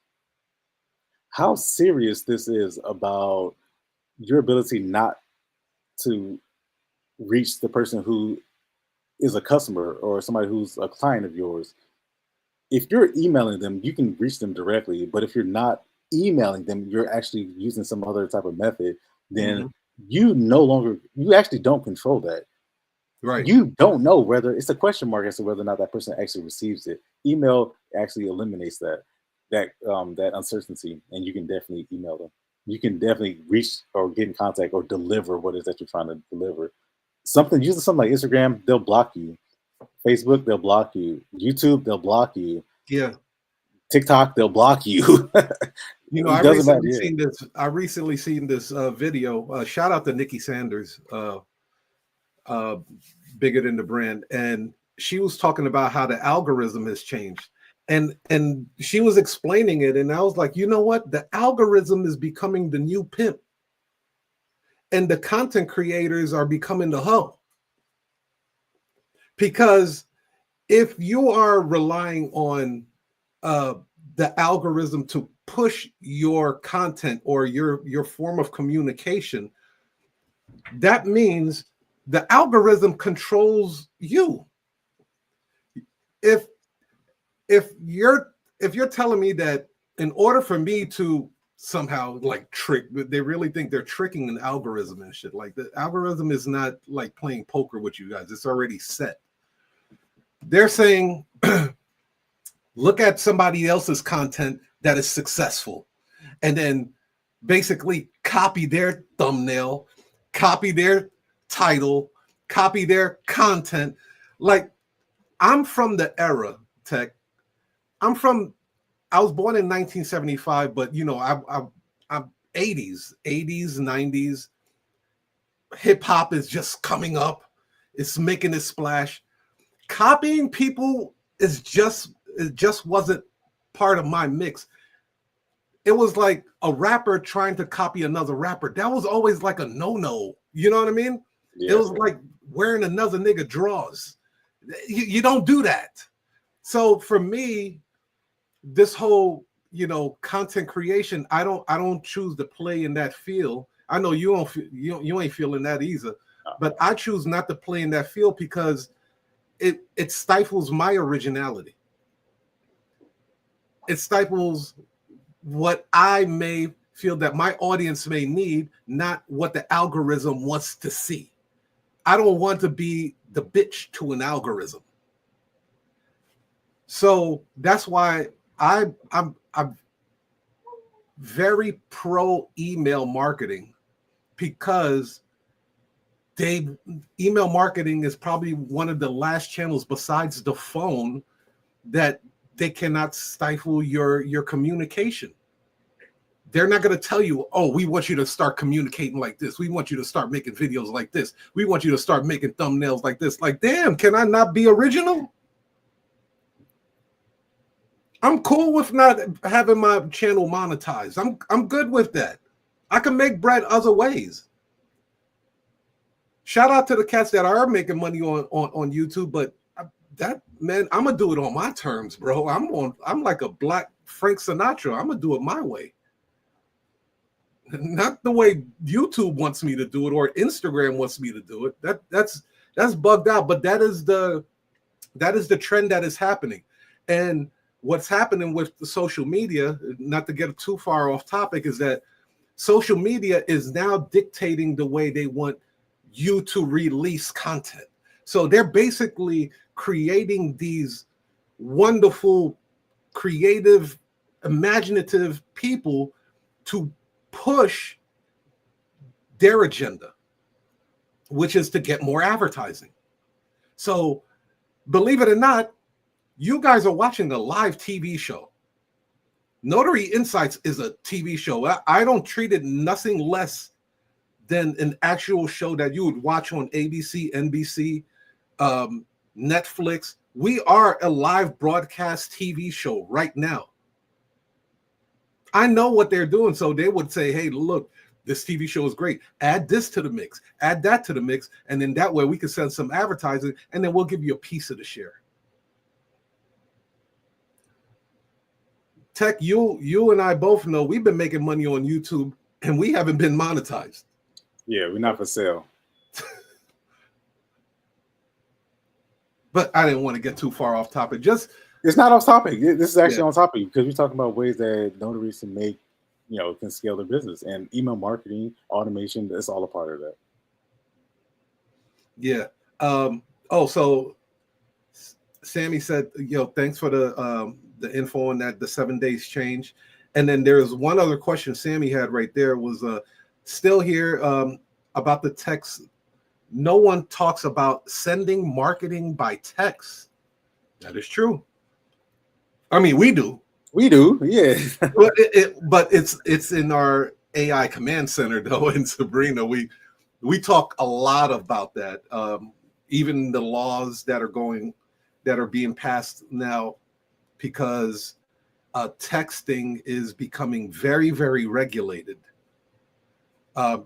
how serious this is about your ability not to reach the person who is a customer or somebody who's a client of yours. If you're emailing them, you can reach them directly. But if you're not emailing them, you're actually using some other type of method, then you actually don't control that. Right. You don't know whether it's a question mark as to whether or not that person actually receives it. Email actually eliminates that uncertainty, and you can definitely email them. You can definitely reach or get in contact or deliver what it is that you're trying to deliver. Using something like Instagram, they'll block you. Facebook, they'll block you. YouTube, they'll block you. Yeah. TikTok, they'll block you. I recently seen this video. Shout out to Nikki Sanders, Bigger Than the Brand, and she was talking about how the algorithm has changed, and she was explaining it, and I was like, you know what? The algorithm is becoming the new pimp, and the content creators are becoming the hoe. Because if you are relying on the algorithm to push your content or your form of communication, that means the algorithm controls you. If you're telling me that in order for me to somehow like trick, they really think they're tricking an algorithm and shit. Like the algorithm is not like playing poker with you guys. It's already set. They're saying, look at somebody else's content that is successful, and then basically copy their thumbnail, copy their title, copy their content. Like, I'm from the era, Tech. I was born in 1975, but I'm 80s, 90s. Hip hop is just coming up. It's making a splash. Copying people it just wasn't part of my mix. It was like a rapper trying to copy another rapper. That was always like a no-no. You know what I mean? Yeah. It was like wearing another nigga drawers. You don't do that. So for me, this whole content creation, I don't choose to play in that field. I know you ain't feeling that either, but I choose not to play in that field because it stifles my originality. It stifles what I may feel that my audience may need, not what the algorithm wants to see. I don't want to be the bitch to an algorithm. So that's why I'm very pro email marketing, because email marketing is probably one of the last channels besides the phone that they cannot stifle your communication. They're not going to tell you, oh, we want you to start communicating like this. We want you to start making videos like this. We want you to start making thumbnails like this. Like, damn, can I not be original? I'm cool with not having my channel monetized. I'm good with that. I can make bread other ways. Shout out to the cats that are making money on YouTube, but that, man, I'm gonna do it on my terms, bro. I'm like a black Frank Sinatra. I'm gonna do it my way, not the way YouTube wants me to do it or Instagram wants me to do it. That's bugged out. But that is the trend that is happening, and what's happening with the social media, not to get too far off topic, is that social media is now dictating the way they want you to release content. So they're basically creating these wonderful, creative, imaginative people to push their agenda, which is to get more advertising. So believe it or not, you guys are watching a live TV show. Notary Insights is a TV show. I don't treat it nothing less than an actual show that you would watch on ABC, NBC, Netflix. We are a live broadcast TV show right now. I know what they're doing. So they would say, hey, look, this TV show is great. Add this to the mix, add that to the mix. And then that way we can send some advertising, and then we'll give you a piece of the share. Tech, you and I both know we've been making money on YouTube and we haven't been monetized. Yeah, we're not for sale. But I didn't want to get too far off topic. Just It's not off topic. This is actually on topic because we're talking about ways that notaries can make, can scale their business, and email marketing, automation. That's all a part of that. yeah. So Sammy said, thanks for the info on that, the 7 days change. And then there's one other question Sammy had right there was still here about the text. No one talks about sending marketing by text. That is true. I mean, we do. We do, yeah. but it's in our AI command center though. In Sabrina, we talk a lot about that. Even the laws that are being passed now, because texting is becoming very, very regulated.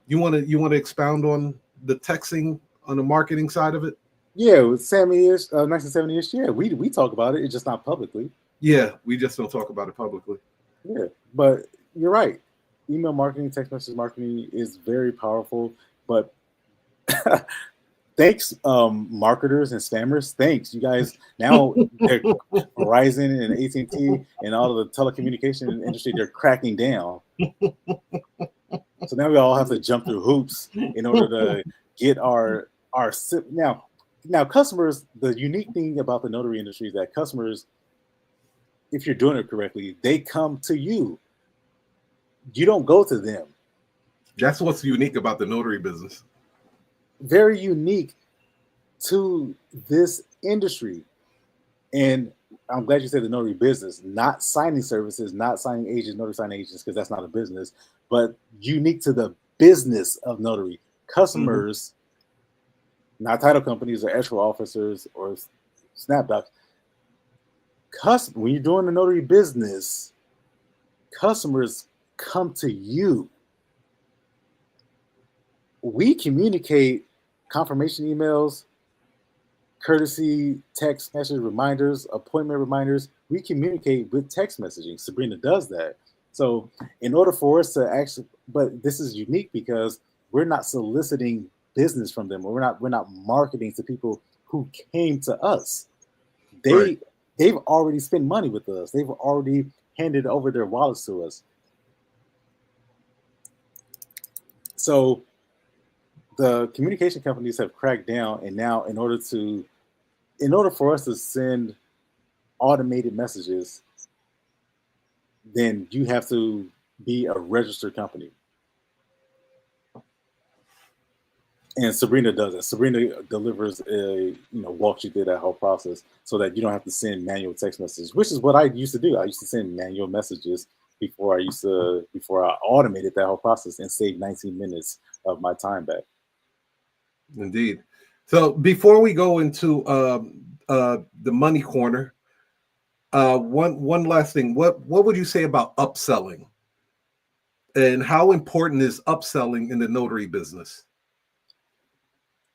You want to expound on the texting on the marketing side of it? Yeah, with Sammy-ish, 1970-ish. Yeah, we talk about it. It's just not publicly. Yeah, we just don't talk about it publicly. Yeah, but you're right. Email marketing, text message marketing is very powerful. But thanks, marketers and spammers. Thanks, you guys. Now, Verizon and AT&T and all of the telecommunication industry, they're cracking down. So now we all have to jump through hoops in order to get our now customers. The unique thing about the notary industry is that customers, if you're doing it correctly, they come to you. You don't go to them. That's what's unique about the notary business. Very unique to this industry. And I'm glad you said the notary business, not signing services, not signing agents, notary signing agents, because that's not a business, but unique to the business of notary. Customers, not title companies or escrow officers or SnapDocs. When you're doing the notary business, customers come to you. We communicate confirmation emails, courtesy text message reminders, appointment reminders. We communicate with text messaging. Sabrina does that. So in order for us to actually, but this is unique because we're not soliciting business from them, or we're not marketing to people who came to us. They've already spent money with us. They've already handed over their wallets to us. So the communication companies have cracked down, and now in order for us to send automated messages, then you have to be a registered company. And Sabrina does it. Sabrina delivers walks you through that whole process so that you don't have to send manual text messages, which is what I used to do. I used to send manual messages before I automated that whole process and saved 19 minutes of my time back. Indeed. So before we go into the money corner, one last thing. What would you say about upselling? And how important is upselling in the notary business?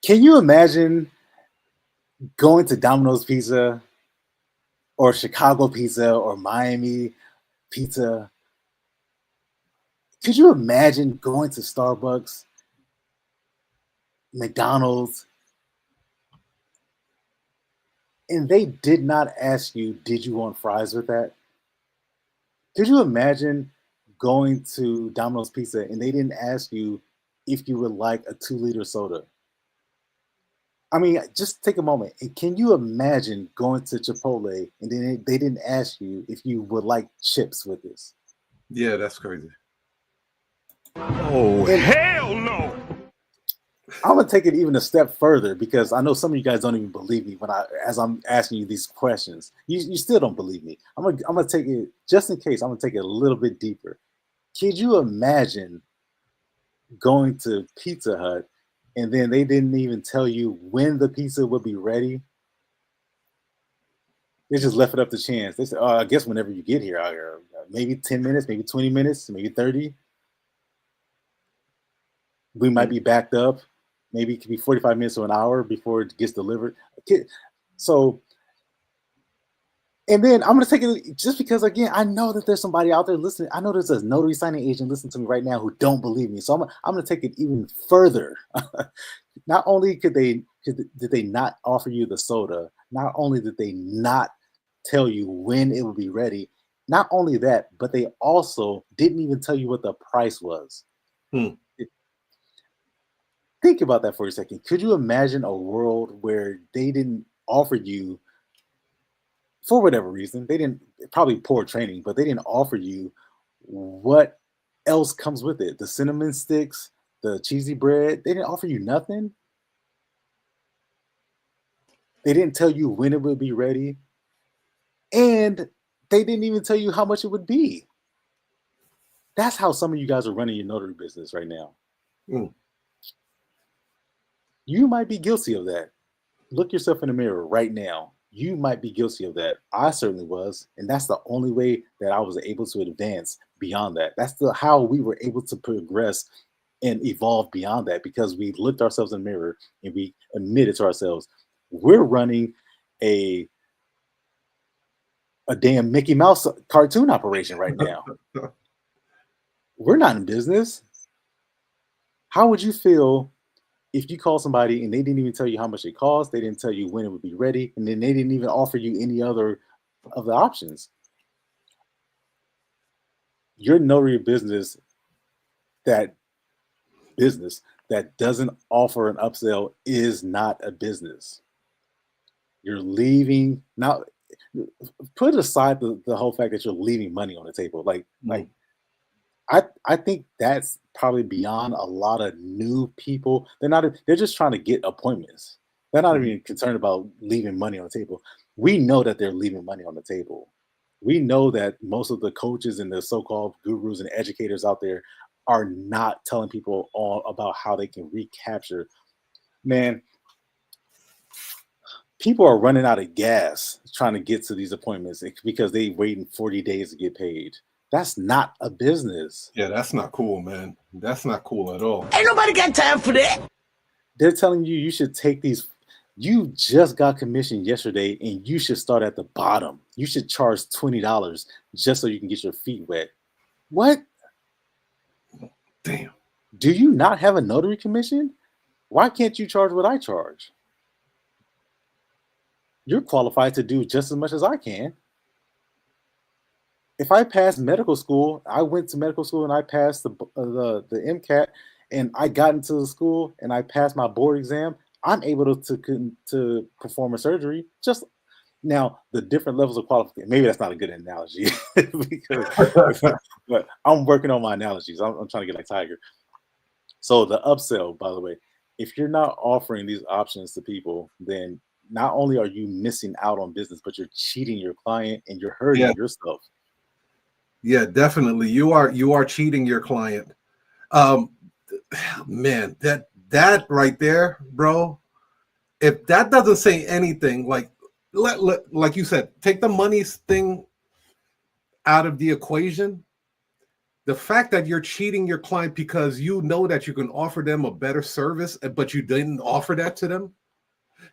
Can you imagine going to Domino's Pizza or Chicago Pizza or Miami Pizza? Could you imagine going to Starbucks, McDonald's, and they did not ask you, did you want fries with that? Could you imagine going to Domino's Pizza and they didn't ask you if you would like a 2-liter soda? I mean, just take a moment. Can you imagine going to Chipotle and then they didn't ask you if you would like chips with this? Yeah, that's crazy. Oh, hell no! I'm gonna take it even a step further because I know some of you guys don't even believe me as I'm asking you these questions. You still don't believe me. I'm gonna take it just in case. I'm gonna take it a little bit deeper. Could you imagine going to Pizza Hut and then they didn't even tell you when the pizza would be ready? They just left it up to chance. They said, "Oh, I guess whenever you get here, maybe 10 minutes, maybe 20 minutes, maybe 30. We might be backed up. Maybe it could be 45 minutes to an hour before it gets delivered." So And then I'm gonna take it just because again, I know that there's somebody out there listening. I know there's a notary signing agent listening to me right now who don't believe me. So I'm gonna take it even further. Not only did they not offer you the soda, not only did they not tell you when it would be ready, not only that, but they also didn't even tell you what the price was. Think about that for a second. Could you imagine a world where they didn't offer you, for whatever reason, they didn't, probably poor training, but they didn't offer you what else comes with it? The cinnamon sticks, the cheesy bread, they didn't offer you nothing. They didn't tell you when it would be ready. And they didn't even tell you how much it would be. That's how some of you guys are running your notary business right now. You might be guilty of that. Look yourself in the mirror right now. You might be guilty of that. I certainly was. And that's the only way that I was able to advance beyond that. That's how we were able to progress and evolve beyond that, because we looked ourselves in the mirror and we admitted to ourselves, we're running a damn Mickey Mouse cartoon operation right now. We're not in business. How would you feel if you call somebody and they didn't even tell you how much it cost, they didn't tell you when it would be ready, and then they didn't even offer you any other of the options? Your notary business that doesn't offer an upsell is not a business. You're leaving now. Put aside the whole fact that you're leaving money on the table. Like I think that's probably beyond a lot of new people. They're just trying to get appointments. They're not even concerned about leaving money on the table. We know that they're leaving money on the table. We know that most of the coaches and the so-called gurus and educators out there are not telling people all about how they can recapture. Man, people are running out of gas trying to get to these appointments because they waiting 40 days to get paid. That's not a business. Yeah, that's not cool, man. That's not cool at all. Ain't nobody got time for that. They're telling you should take these. You just got commission yesterday and you should start at the bottom. You should charge $20 just so you can get your feet wet. What? Damn. Do you not have a notary commission? Why can't you charge what I charge? You're qualified to do just as much as I can. If I passed medical school, I went to medical school and I passed the MCAT and I got into the school and I passed my board exam, I'm able to perform a surgery. Just now, the different levels of qualification. Maybe that's not a good analogy, but I'm working on my analogies. I'm trying to get like Tiger. So the upsell, by the way, if you're not offering these options to people, then not only are you missing out on business, but you're cheating your client and you're hurting yourself. Yeah, definitely. You are cheating your client. Man, that right there, bro. If that doesn't say anything, like like you said, take the money thing out of the equation. The fact that you're cheating your client because you know that you can offer them a better service, but you didn't offer that to them.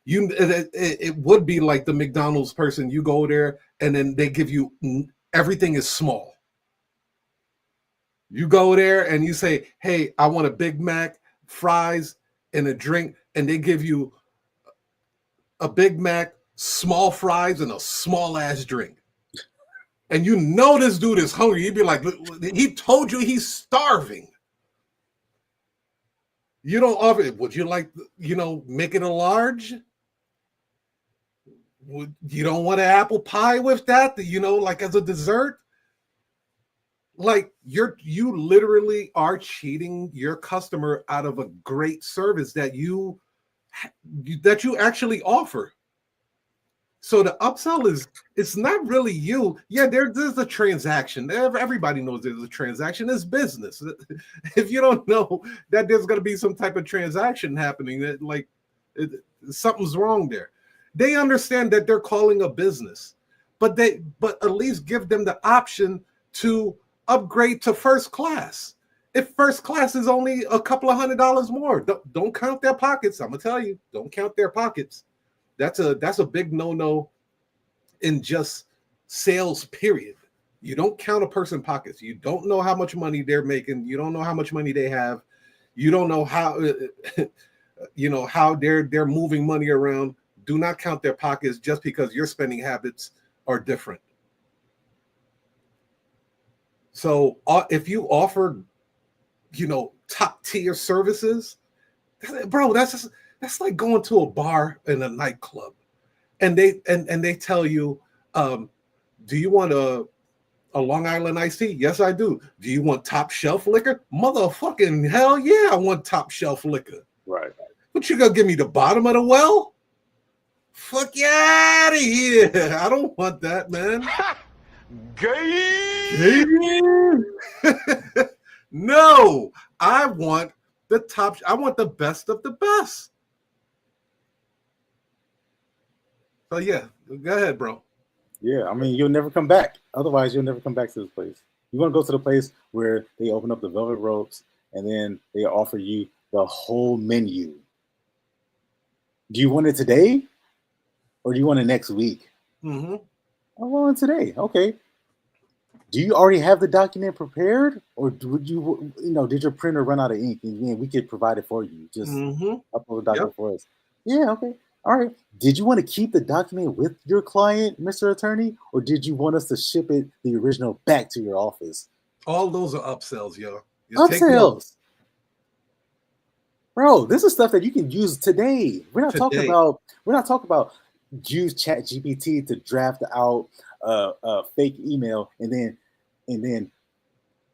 It would be like the McDonald's person. You go there and then they give you everything is small. You go there and you say, hey, I want a Big Mac, fries, and a drink. And they give you a Big Mac, small fries, and a small ass drink. And you know this dude is hungry. You'd be like, he told you he's starving. You don't offer it. Would you like, make it a large? You don't want an apple pie with that, like as a dessert? Like you literally are cheating your customer out of a great service that you actually offer. So the upsell it's not really you. Yeah, there's a transaction. Everybody knows there's a transaction. It's business. If you don't know that there's going to be some type of transaction happening, something's wrong there. They understand that they're calling a business, but at least give them the option to upgrade to first class. If first class is only a couple of $100 more, don't count their pockets. I'm gonna tell you, don't count their pockets. That's a big no-no in just sales, period. You don't count a person's pockets. You don't know how much money they're making. You don't know how much money they have. You don't know how how they're moving money around. Do not count their pockets just because your spending habits are different. So if you offer, top tier services, bro, that's like going to a bar in a nightclub, and they tell you, do you want a Long Island iced tea? Yes, I do. Do you want top shelf liquor? Motherfucking hell yeah, I want top shelf liquor. Right. But you gonna give me the bottom of the well? Fuck you out of here. I don't want that, man. Gay. No, I want the top. I want the best of the best. So yeah, go ahead, bro. Yeah, I mean, you'll never come back. Otherwise, you'll never come back to this place. You want to go to the place where they open up the velvet ropes and then they offer you the whole menu. Do you want it today or do you want it next week? Mm-hmm. I want it today. Okay. Do you already have the document prepared, or would you, did your printer run out of ink and we could provide it for you? Just upload the document for us. Yeah, okay. All right. Did you want to keep the document with your client, Mr. Attorney, or did you want us to ship it, the original, back to your office? All those are upsells, yo. Upsells. Bro, this is stuff that you can use today. We're not talking about use ChatGPT to draft out a fake email and then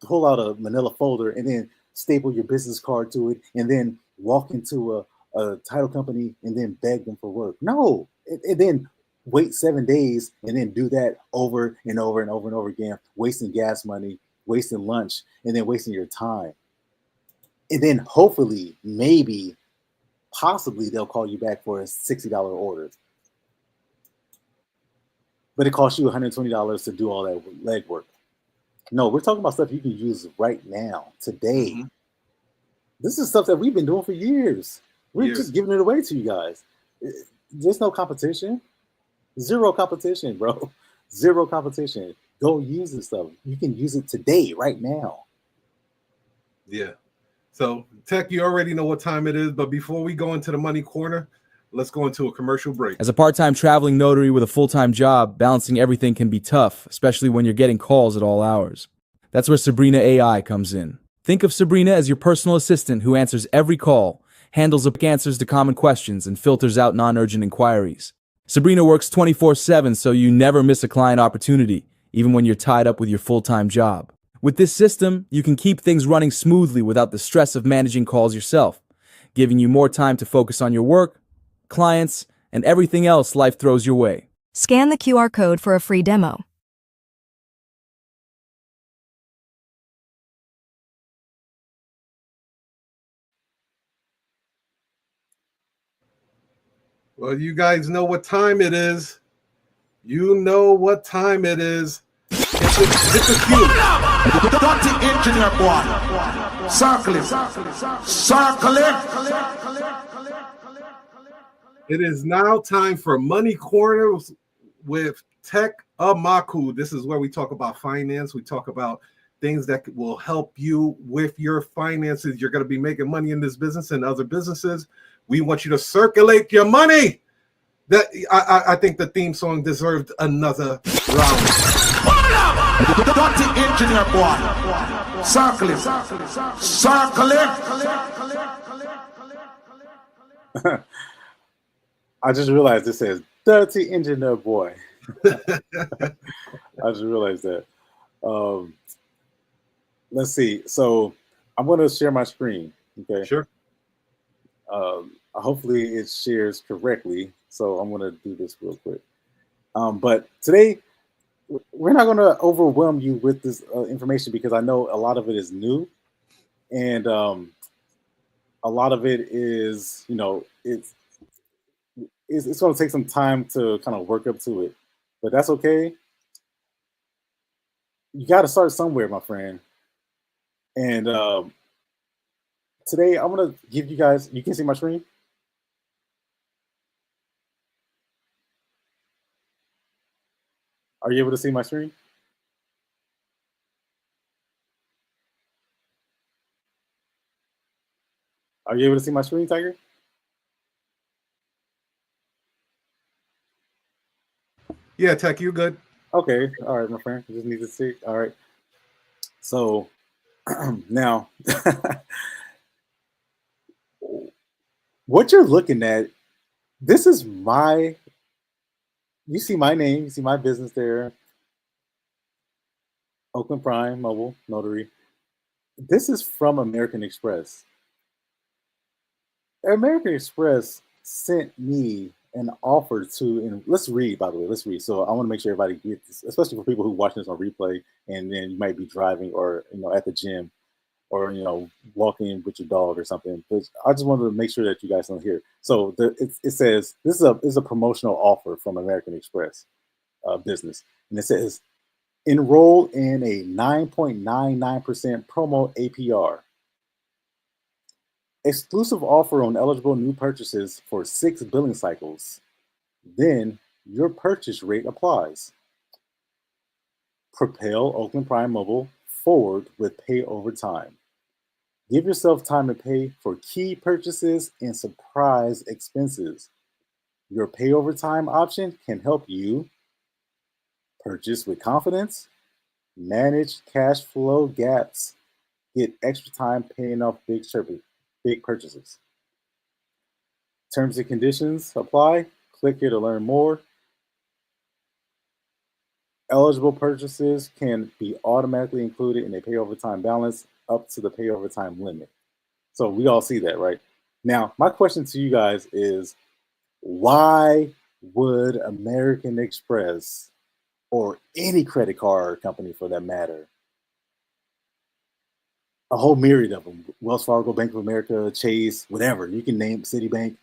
pull out a manila folder and then staple your business card to it and then walk into a title company and then beg them for work. No, and then wait 7 days and then do that over and over and over and over again, wasting gas money, wasting lunch, and then wasting your time. And then hopefully, maybe, possibly they'll call you back for a $60 order. But it costs you $120 to do all that legwork. No, we're talking about stuff you can use right now, today. Mm-hmm. This is stuff that we've been doing for years. We're just giving it away to you guys. There's no competition. Zero competition, bro. Zero competition. Go use this stuff. You can use it today, right now. Yeah. So, Tech, you already know what time it is, but before we go into the money corner, let's go into a commercial break. As a part-time traveling notary with a full-time job, balancing everything can be tough, especially when you're getting calls at all hours. That's where SabrinaAI comes in. Think of Sabrina as your personal assistant who answers every call, handles answers to common questions, and filters out non-urgent inquiries. Sabrina works 24/7 so you never miss a client opportunity, even when you're tied up with your full-time job. With this system, you can keep things running smoothly without the stress of managing calls yourself, giving you more time to focus on your work, clients, and everything else life throws your way. Scan the QR code for a free demo. Well, you guys know what time it is. You know what time it is. Hit the cue. Dirty engineer boy. Circle it. Circle it. It is now time for Money Corners with Tech Amaku. This is where we talk about finance. We talk about things that will help you with your finances. You're going to be making money in this business and other businesses. We want you to circulate your money. That I think the theme song deserved another round. Dirty engineer boy. Circle it. Circle it. I just realized it says dirty engineer boy. I just realized that. Let's see. So I'm going to share my screen. Okay. Sure. Hopefully it shares correctly. So I'm going to do this real quick. But today, we're not going to overwhelm you with this information because I know a lot of it is new. And a lot of it is, it's going to take some time to kind of work up to it. But that's okay. You got to start somewhere, my friend. And today, I'm going to give you guys, you can see my screen? Are you able to see my screen? Are you able to see my screen, Tiger? Yeah, Tech, you good? Okay. All right, my friend. I just need to see. All right. So now, what you're looking at, this is my, you see my name, you see my business there, Oakland Prime Mobile Notary. This is from American Express. American Express sent me an offer to, and let's read, by the way, let's read. So I want to make sure everybody gets this, especially for people who watching this on replay, and then you might be driving or, at the gym or, walking with your dog or something. But I just wanted to make sure that you guys don't hear. So it says, this is a promotional offer from American Express business. And it says, enroll in a 9.99% promo APR. Exclusive offer on eligible new purchases for 6 billing cycles. Then your purchase rate applies. Propel Oakland Prime Mobile forward with pay over time. Give yourself time to pay for key purchases and surprise expenses. Your pay over time option can help you purchase with confidence, manage cash flow gaps, get extra time paying off big purchases. Terms and conditions apply. Click here to learn more. Eligible purchases can be automatically included in a pay over time balance up to the pay over time limit. So we all see that, right? Now, my question to you guys is, why would American Express or any credit card company for that matter, a whole myriad of them, Wells Fargo, Bank of America, Chase, whatever, you can name Citibank,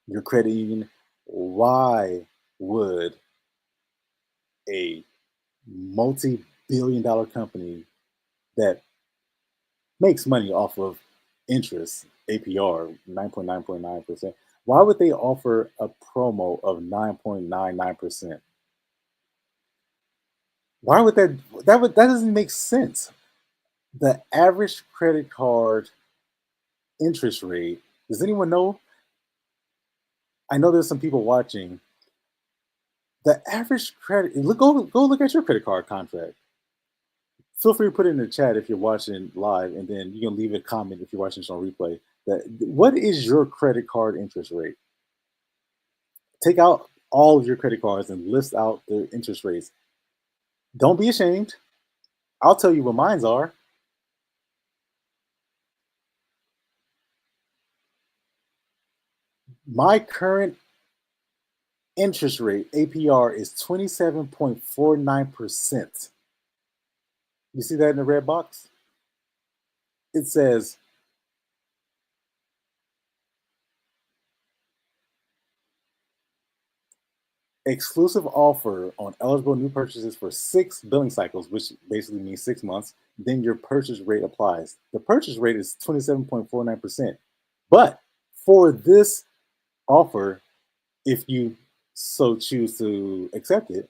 your credit union, why would a multi-billion-dollar company that makes money off of interest, APR, 9.9%, why would they offer a promo of 9.99%? Why would that doesn't make sense. The average credit card interest rate, does anyone know? I know there's some people watching. The average credit, go look at your credit card contract. Feel free to put it in the chat if you're watching live, and then you can leave a comment if you're watching this on replay. What is your credit card interest rate? Take out all of your credit cards and list out the interest rates. Don't be ashamed. I'll tell you what mines are. My current interest rate, APR, is 27.49%. You see that in the red box? It says exclusive offer on eligible new purchases for 6 billing cycles, which basically means 6 months. Then your purchase rate applies. The purchase rate is 27.49%. But for this offer, if you so choose to accept it,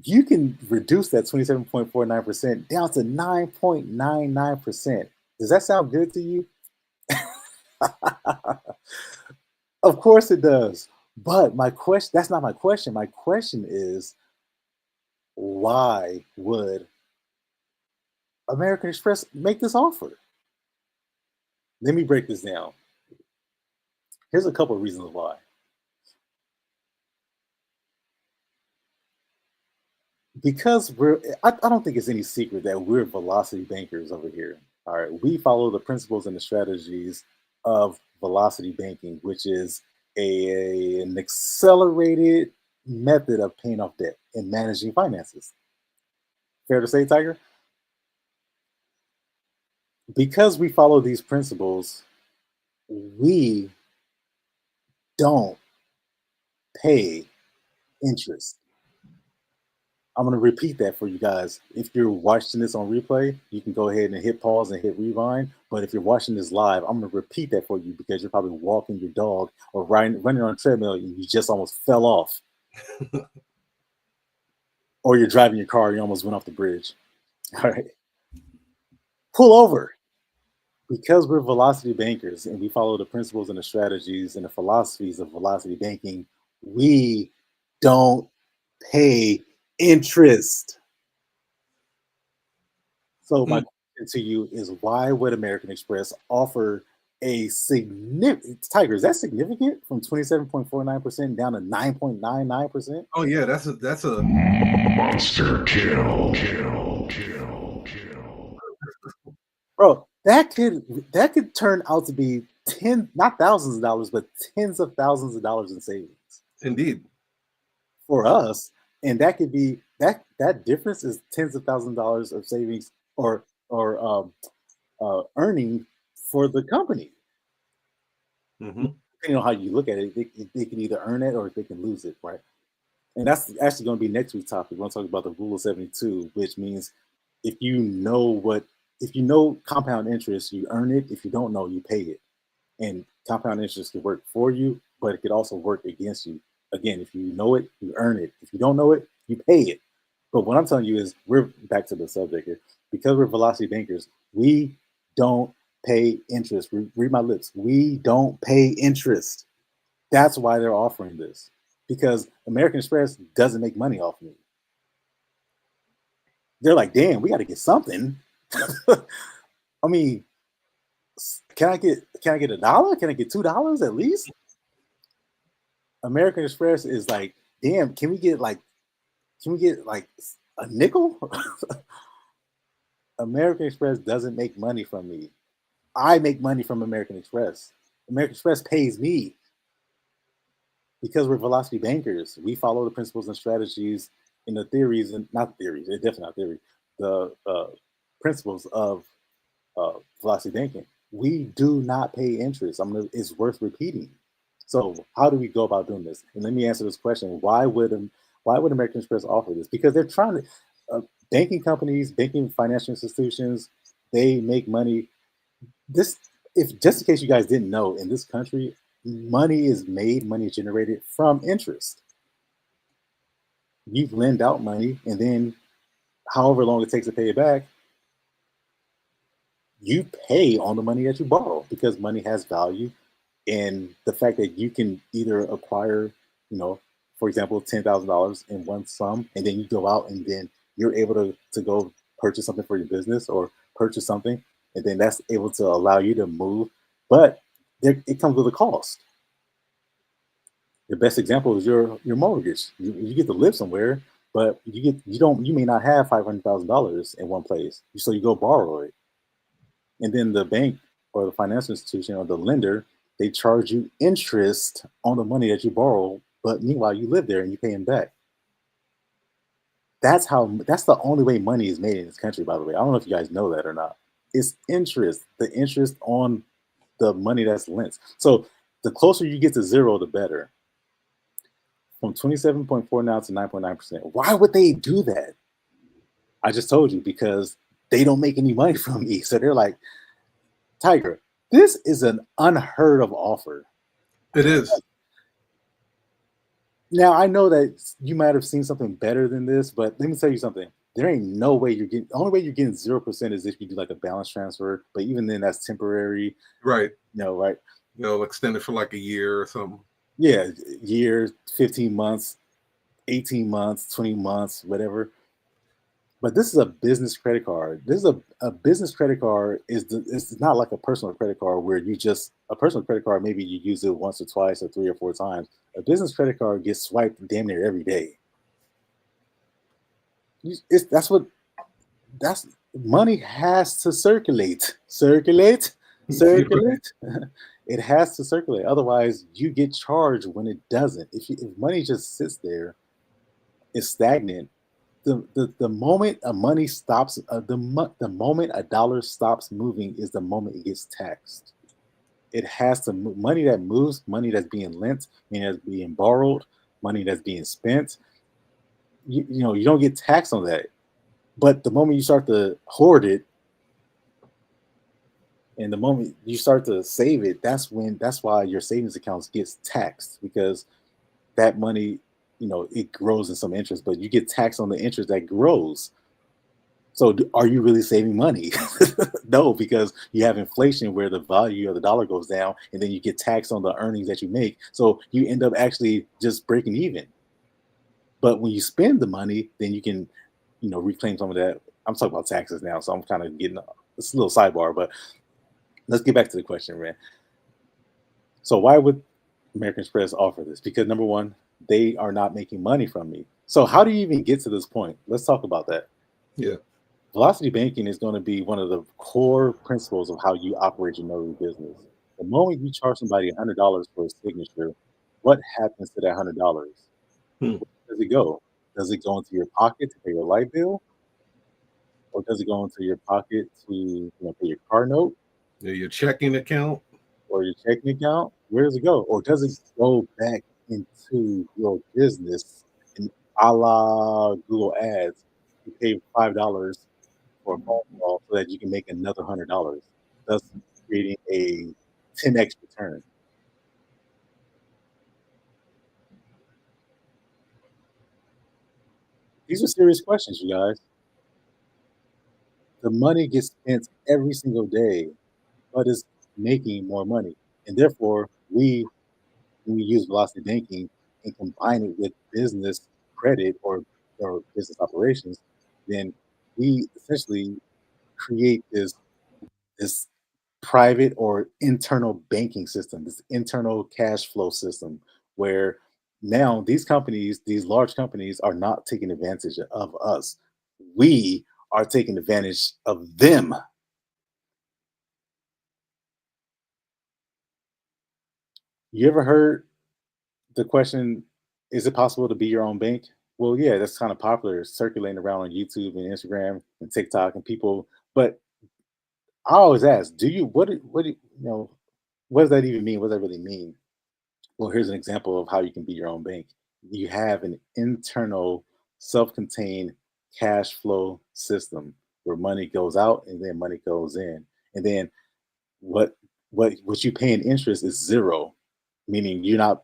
you can reduce that 27.49% down to 9.99%. Does that sound good to you? Of course it does. But my question, that's not my question. My question is, why would American Express make this offer? Let me break this down. Here's a couple of reasons why. Because I don't think it's any secret that we're velocity bankers over here. All right. We follow the principles and the strategies of velocity banking, which is an accelerated method of paying off debt and managing finances. Fair to say, Tiger? Because we follow these principles, we don't pay interest. I'm going to repeat that for you guys. If you're watching this on replay, you can go ahead and hit pause and hit rewind. But if you're watching this live, I'm going to repeat that for you because you're probably walking your dog or running on a treadmill and you just almost fell off. or you're driving your car, you almost went off the bridge. All right, pull over. Because we're velocity bankers and we follow the principles and the strategies and the philosophies of velocity banking, we don't pay interest. So my question to you is, why would American Express offer a significant, Tiger, is that significant, from 27.49% down to 9.99%? Oh yeah, that's a Monster kill. Bro, that could turn out to be not thousands of dollars, but tens of thousands of dollars in savings indeed. for us. And that could be that difference is tens of thousands of dollars of savings or earning for the company. Mm-hmm. Depending on how you look at it, they can either earn it or they can lose it, right? And that's actually going to be next week's topic. We're going to talk about the rule of 72, which means if you know compound interest, you earn it. If you don't know, you pay it. And compound interest can work for you, but it could also work against you. Again, if you know it, you earn it. If you don't know it, you pay it. But what I'm telling you is, we're back to the subject here. Because we're velocity bankers, we don't pay interest. Read my lips. We don't pay interest. That's why they're offering this. Because American Express doesn't make money off me. They're like, damn, we got to get something. I mean, can I get $1? Can I get $2 at least? American Express is like, damn, can we get like a nickel? American Express doesn't make money from me. I make money from American Express. American Express pays me. Because we're velocity bankers, we follow the principles and strategies and the theories, and not theories, they're definitely not theory, the principles of velocity banking. We do not pay interest. It's worth repeating. So how do we go about doing this? And let me answer this question: Why would American Express offer this? Because they're trying to. Banking companies, banking financial institutions, they make money. If just in case you guys didn't know, in this country, money is generated from interest. You lend out money, and then however long it takes to pay it back, you pay on the money that you borrow, because money has value. And the fact that you can either acquire, for example, $10,000 in one sum, and then you go out and then you're able to go purchase something for your business or purchase something, and then that's able to allow you to move. But it comes with a cost. The best example is your mortgage. You get to live somewhere, but you may not have $500,000 in one place, so you go borrow it, and then the bank or the financial institution or the lender, they charge you interest on the money that you borrow, but meanwhile you live there and you pay them back. That's the only way money is made in this country, by the way. I don't know if you guys know that or not. It's interest, the interest on the money that's lent. So the closer you get to zero, the better. From 27.4 now to 9.9%. Why would they do that? I just told you, because they don't make any money from me. So they're like, Tiger, this is an unheard of offer. It is. Now, I know that you might have seen something better than this, but let me tell you something. There ain't no way the only way you're getting 0% is if you do like a balance transfer, but even then that's temporary. Right. Right. Extended for like a year or something. Yeah, year, 15 months, 18 months, 20 months, whatever. But this is a business credit card. This is a business credit card. It's not like a personal credit card where a personal credit card, maybe you use it once or twice or 3 or 4 times. A business credit card gets swiped damn near every day. Money has to circulate. Circulate. It has to circulate. Otherwise, you get charged when it doesn't. If money just sits there, it's stagnant. The moment money stops, the moment a dollar stops moving is the moment it gets taxed. It has to move. Money that moves, money that's being lent, money that's being borrowed, money that's being spent. You don't get taxed on that. But the moment you start to hoard it, and the moment you start to save it, that's why your savings accounts gets taxed, because that money, it grows in some interest, but you get taxed on the interest that grows. So are you really saving money? No, because you have inflation where the value of the dollar goes down, and then you get taxed on the earnings that you make. So you end up actually just breaking even. But when you spend the money, then you can, reclaim some of that. I'm talking about taxes now, so I'm kind of getting it's a little sidebar, but let's get back to the question, man. So why would American Express offer this? Because number one, they are not making money from me. So how do you even get to this point? Let's talk about that. Yeah. Velocity banking is going to be one of the core principles of how you operate your notary business. The moment you charge somebody $100 for a signature, what happens to that $100? Hmm. Where does it go? Does it go into your pocket to pay your light bill, or does it go into your pocket to pay your car note Yeah, your checking account. or your checking account? Where does it go? Or does it go back into your business in a la Google Ads? You pay $5 for a phone call so that you can make another $100, thus creating a 10x return. These are serious questions, you guys. The money gets spent every single day, but it's making more money. And therefore, when we use velocity banking and combine it with business credit or business operations, then we essentially create this private or internal banking system, this internal cash flow system, where now these companies, these large companies, are not taking advantage of us. We are taking advantage of them. You ever heard the question, is it possible to be your own bank? Well, yeah, that's kind of popular, circulating around on YouTube and Instagram and TikTok and people. But I always ask, what does that even mean? What does that really mean? Well, here's an example of how you can be your own bank. You have an internal, self-contained cash flow system where money goes out and then money goes in. And then what what you pay in interest is zero, meaning you're not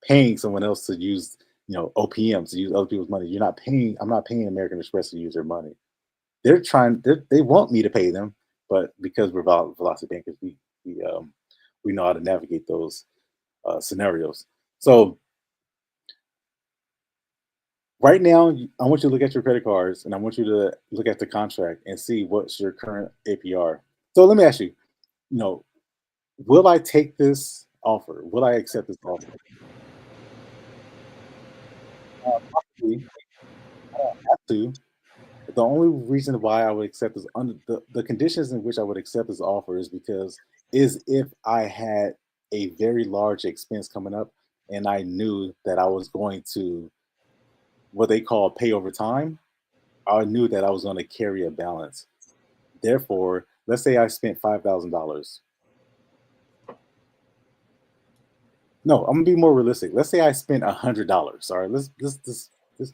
paying someone else to use, OPM, to use other people's money. I'm not paying American Express to use their money. They want me to pay them, but because we're velocity bankers, we know how to navigate those scenarios. So right now, I want you to look at your credit cards and I want you to look at the contract and see what's your current APR. So let me ask you, you know, will I take this offer? Will I accept this offer? Possibly, I don't have to. But the only reason why I would accept this under the conditions in which I would accept this offer is if I had a very large expense coming up and I knew that I was going to what they call pay over time. I knew that I was going to carry a balance. Therefore, let's say I spent $5,000. No, I'm gonna be more realistic. Let's say I spent $100. All right, let's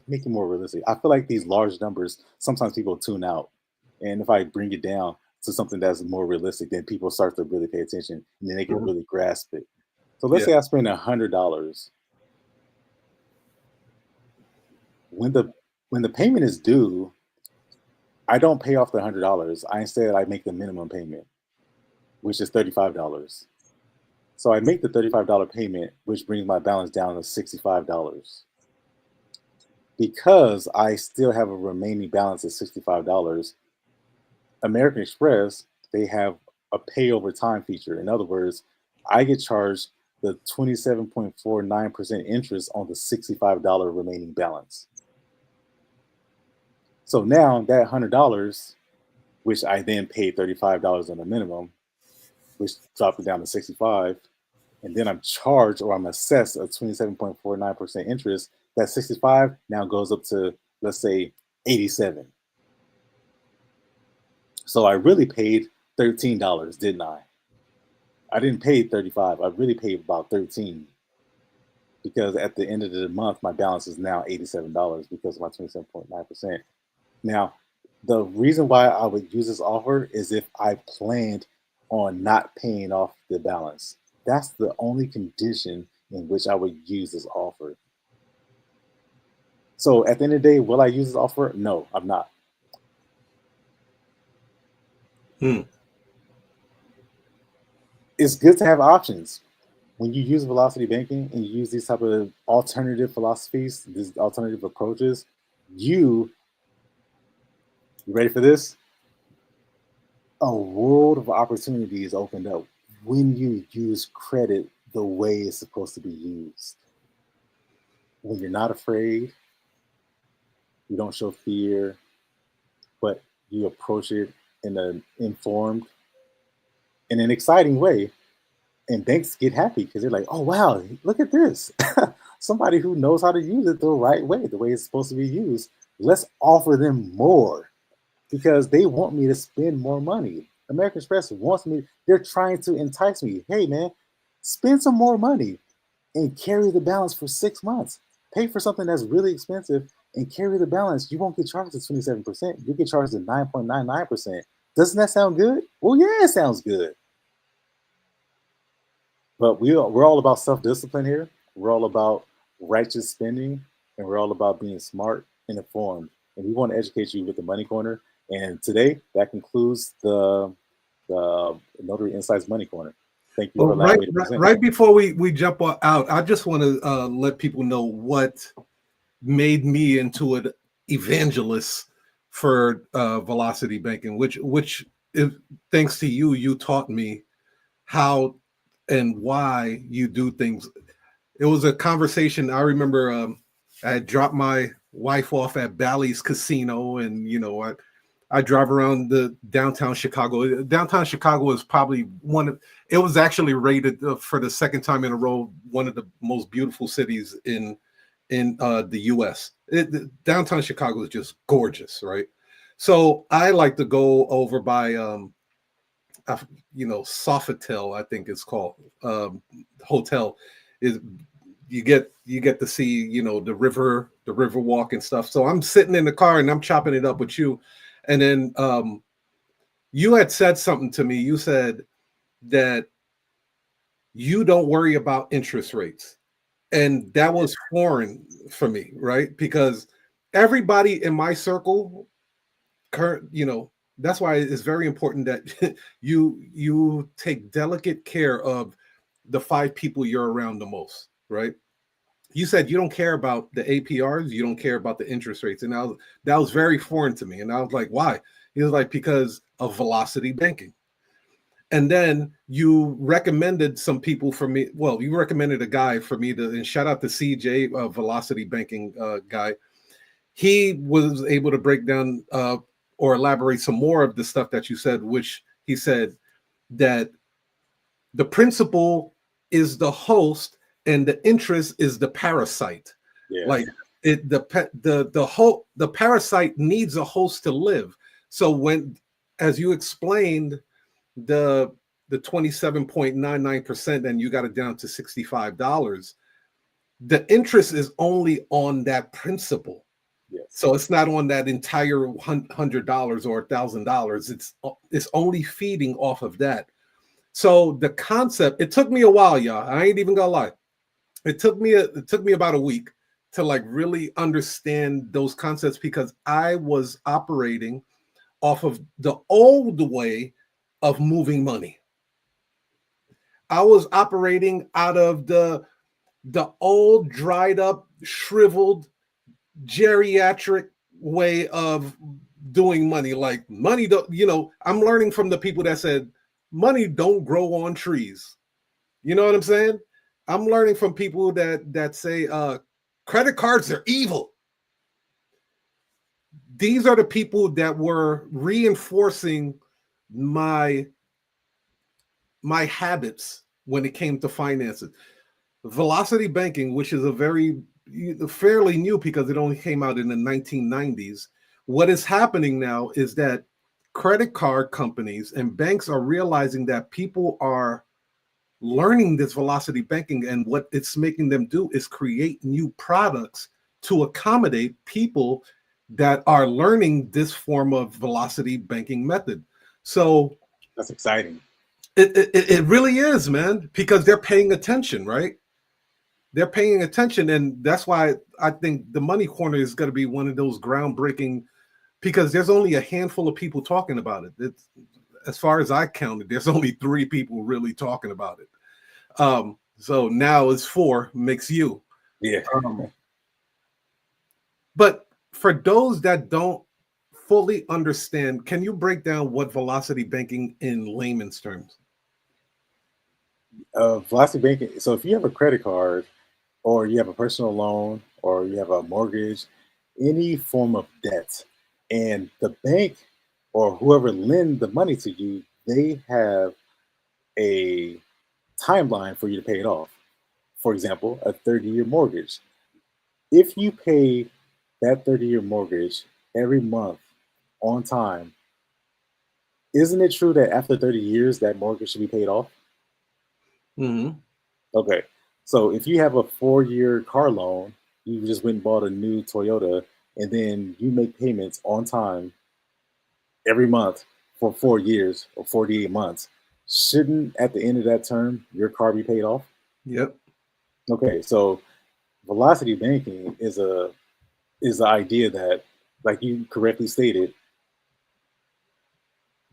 make it more realistic. I feel like these large numbers sometimes people tune out, and if I bring it down to something that's more realistic, then people start to really pay attention, and then they can Mhm. really grasp it. So let's Yeah. say I spend $100. When the payment is due, I don't pay off the $100. I make the minimum payment, which is $35. So I make the $35 payment, which brings my balance down to $65. Because I still have a remaining balance of $65, American Express, they have a pay over time feature. In other words, I get charged the 27.49% interest on the $65 remaining balance. So now that $100, which I then paid $35 on the minimum, which dropped it down to 65, and then I'm charged or I'm assessed a 27.49% interest, that 65 now goes up to, let's say, 87. So I really paid $13, didn't I? I didn't pay 35. I really paid about 13 because at the end of the month, my balance is now $87 because of my 27.9%. Now, the reason why I would use this offer is if I planned on not paying off the balance. That's the only condition in which I would use this offer. So at the end of the day, will I use this offer? No, I'm not. It's good to have options. When you use velocity banking and you use these type of alternative philosophies, these alternative approaches, you ready for this? A world of opportunity is opened up when you use credit the way it's supposed to be used. When you're not afraid, you don't show fear, but you approach it in an informed, in an exciting way. And banks get happy because they're like, oh, wow, look at this. Somebody who knows how to use it the right way, the way it's supposed to be used. Let's offer them more because they want me to spend more money. American Express wants me, they're trying to entice me. Hey, man, spend some more money and carry the balance for 6 months. Pay for something that's really expensive and carry the balance. You won't get charged at 27%. You get charged at 9.99%. Doesn't that sound good? Well, yeah, it sounds good. But we're all about self-discipline here. We're all about righteous spending, and we're all about being smart and informed. And we want to educate you with the Money Corner. And today, that concludes the Notary Insights Money Corner. Thank you for allowing me to present. Right before we jump out, I just want to let people know what made me into an evangelist for velocity banking, which thanks to you taught me how and why you do things. It was a conversation. I remember I had dropped my wife off at Bally's Casino, and I drive around the downtown Chicago. Downtown Chicago is probably it was actually rated for the second time in a row one of the most beautiful cities in the U.S. Downtown Chicago is just gorgeous, right? So I like to go over by Sofitel, I think it's called, hotel. Is you get to see the river walk and stuff. So I'm sitting in the car and I'm chopping it up with you, and then you had said something to me. You said that you don't worry about interest rates, and that was foreign for me, right? Because everybody in my circle, that's why it's very important that you take delicate care of the 5 people you're around the most, right? You said you don't care about the APRs, you don't care about the interest rates, and that was very foreign to me. And I was like, why? He was like, because of velocity banking. And then you recommended some people for me. Well, you recommended a guy for me and shout out to CJ, velocity banking guy. He was able to break down or elaborate some more of the stuff that you said, which he said that the principal is the host and the interest is the parasite. Yeah. Like the parasite needs a host to live. So when, as you explained, the 27.99%, and you got it down to $65, the interest is only on that principal. Yes. So it's not on that entire $100 or $1,000. It's only feeding off of that. So the concept, it took me a while, y'all. I ain't even gonna lie. It took me about a week to like really understand those concepts, because I was operating off of the old way of moving money. I was operating out of the old, dried up, shriveled, geriatric way of doing money. Like money, I'm learning from the people that said money don't grow on trees. You know what I'm saying? I'm learning from people that say credit cards are evil. These are the people that were reinforcing my habits when it came to finances. Velocity banking, which is fairly new because it only came out in the 1990s. What is happening now is that credit card companies and banks are realizing that people are learning this velocity banking, and what it's making them do is create new products to accommodate people that are learning this form of velocity banking method. So that's exciting. It really is, man, because they're paying attention, right? they're paying attention, and that's why I think the Money Corner is going to be one of those groundbreaking, because there's only a handful of people talking about it. It's, as far as I counted, there's only 3 people really talking about it. So now it's 4, makes you. Yeah. But for those that don't fully understand, can you break down what velocity banking in layman's terms? Velocity banking. So if you have a credit card, or you have a personal loan, or you have a mortgage, any form of debt, and the bank or whoever lend the money to you, they have a timeline for you to pay it off. For example, a 30-year mortgage. If you pay that 30-year mortgage every month on time, isn't it true that after 30 years that mortgage should be paid off? Mm-hmm. Okay. So if you have a 4-year car loan, you just went and bought a new Toyota, and then you make payments on time every month for 4 years or 48 months, shouldn't at the end of that term your car be paid off? Yep. Okay, so velocity banking is the idea that, like you correctly stated,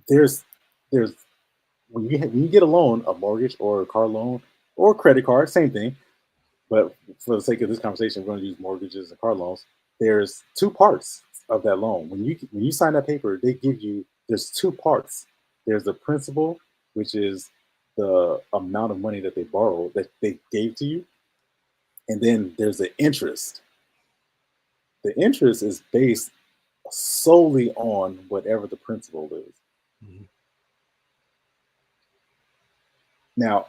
there's when you get a loan, a mortgage or a car loan or credit card, same thing. But for the sake of this conversation, we're going to use mortgages and car loans. There's 2 parts of that loan. When you sign that paper, they give you, there's 2 parts. There's the principal, which is the amount of money that they borrowed, that they gave to you. And then there's the interest. The interest is based solely on whatever the principal is. Mm-hmm. Now,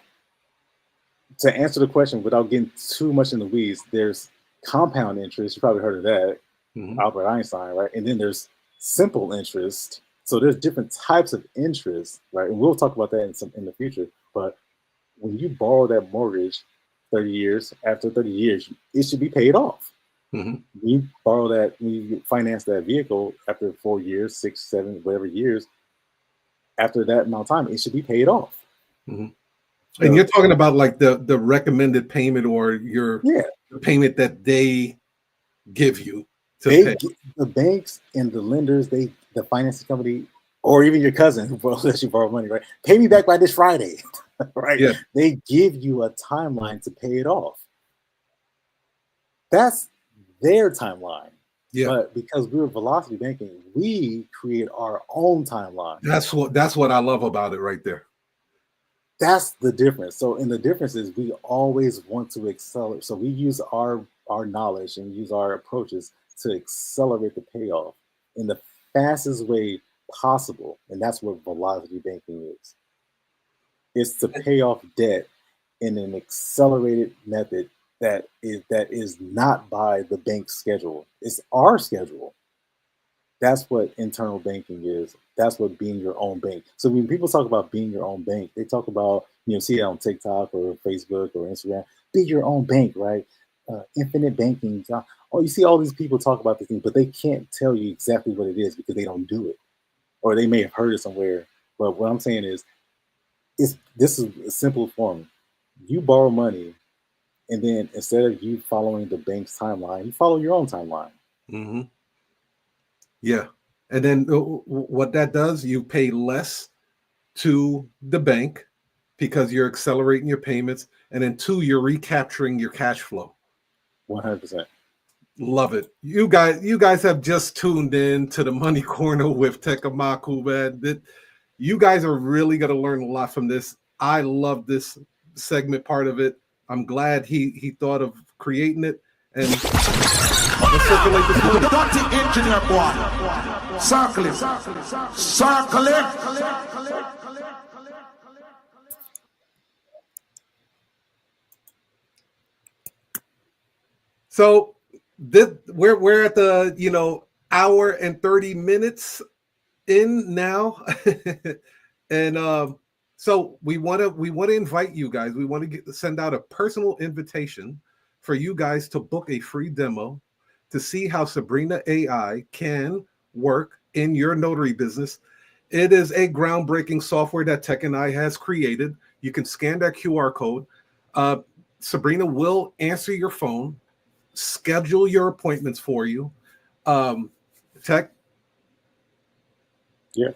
to answer the question without getting too much in the weeds, there's compound interest. You probably heard of that, Mm-hmm. Albert Einstein, right? And then there's simple interest. So there's different types of interest, right? And we'll talk about that in the future. But when you borrow that mortgage 30 years, after 30 years, it should be paid off. Mm-hmm. When you finance that vehicle after 4 years, 6, 7, whatever years, after that amount of time, it should be paid off. Mm-hmm. And you're talking about like the recommended payment, or the payment that they give you to pay. The banks and the lenders, the financing company, or even your cousin who lets you borrow money, right? Pay me back by this Friday, right? Yeah. They give you a timeline to pay it off. That's their timeline. Yeah. But because we're velocity banking, we create our own timeline. That's what I love about it right there. That's the difference. So, and the difference is we always want to accelerate. So we use our knowledge and use our approaches to accelerate the payoff in the fastest way possible. And that's what velocity banking is. It's to pay off debt in an accelerated method that is not by the bank's schedule. It's our schedule. That's what internal banking is. That's what being your own bank. So when people talk about being your own bank, they talk about, see it on TikTok or Facebook or Instagram, be your own bank, right? Infinite banking. Oh, you see all these people talk about this thing, but they can't tell you exactly what it is because they don't do it. Or they may have heard it somewhere. But what I'm saying is, this is a simple form. You borrow money, and then instead of you following the bank's timeline, you follow your own timeline. Mm-hmm. Yeah. And then what that does, you pay less to the bank because you're accelerating your payments. And then 2, you're recapturing your cash flow. 100%. Love it. You guys have just tuned in to the Money Corner with Tekamaku, man. You guys are really going to learn a lot from this. I love this segment part of it. I'm glad he thought of creating it. And let's circulate this money. Dirty engineer boy. Circle it. Circle it. So we're at the hour and 30 minutes in now. And so we want to invite you guys. We want to send out a personal invitation for you guys to book a free demo to see how SabrinaAI can work in your notary business. It is a groundbreaking software that Tech and I has created. You can scan that QR code. Sabrina will answer your phone, schedule your appointments for you. Tech. Yeah.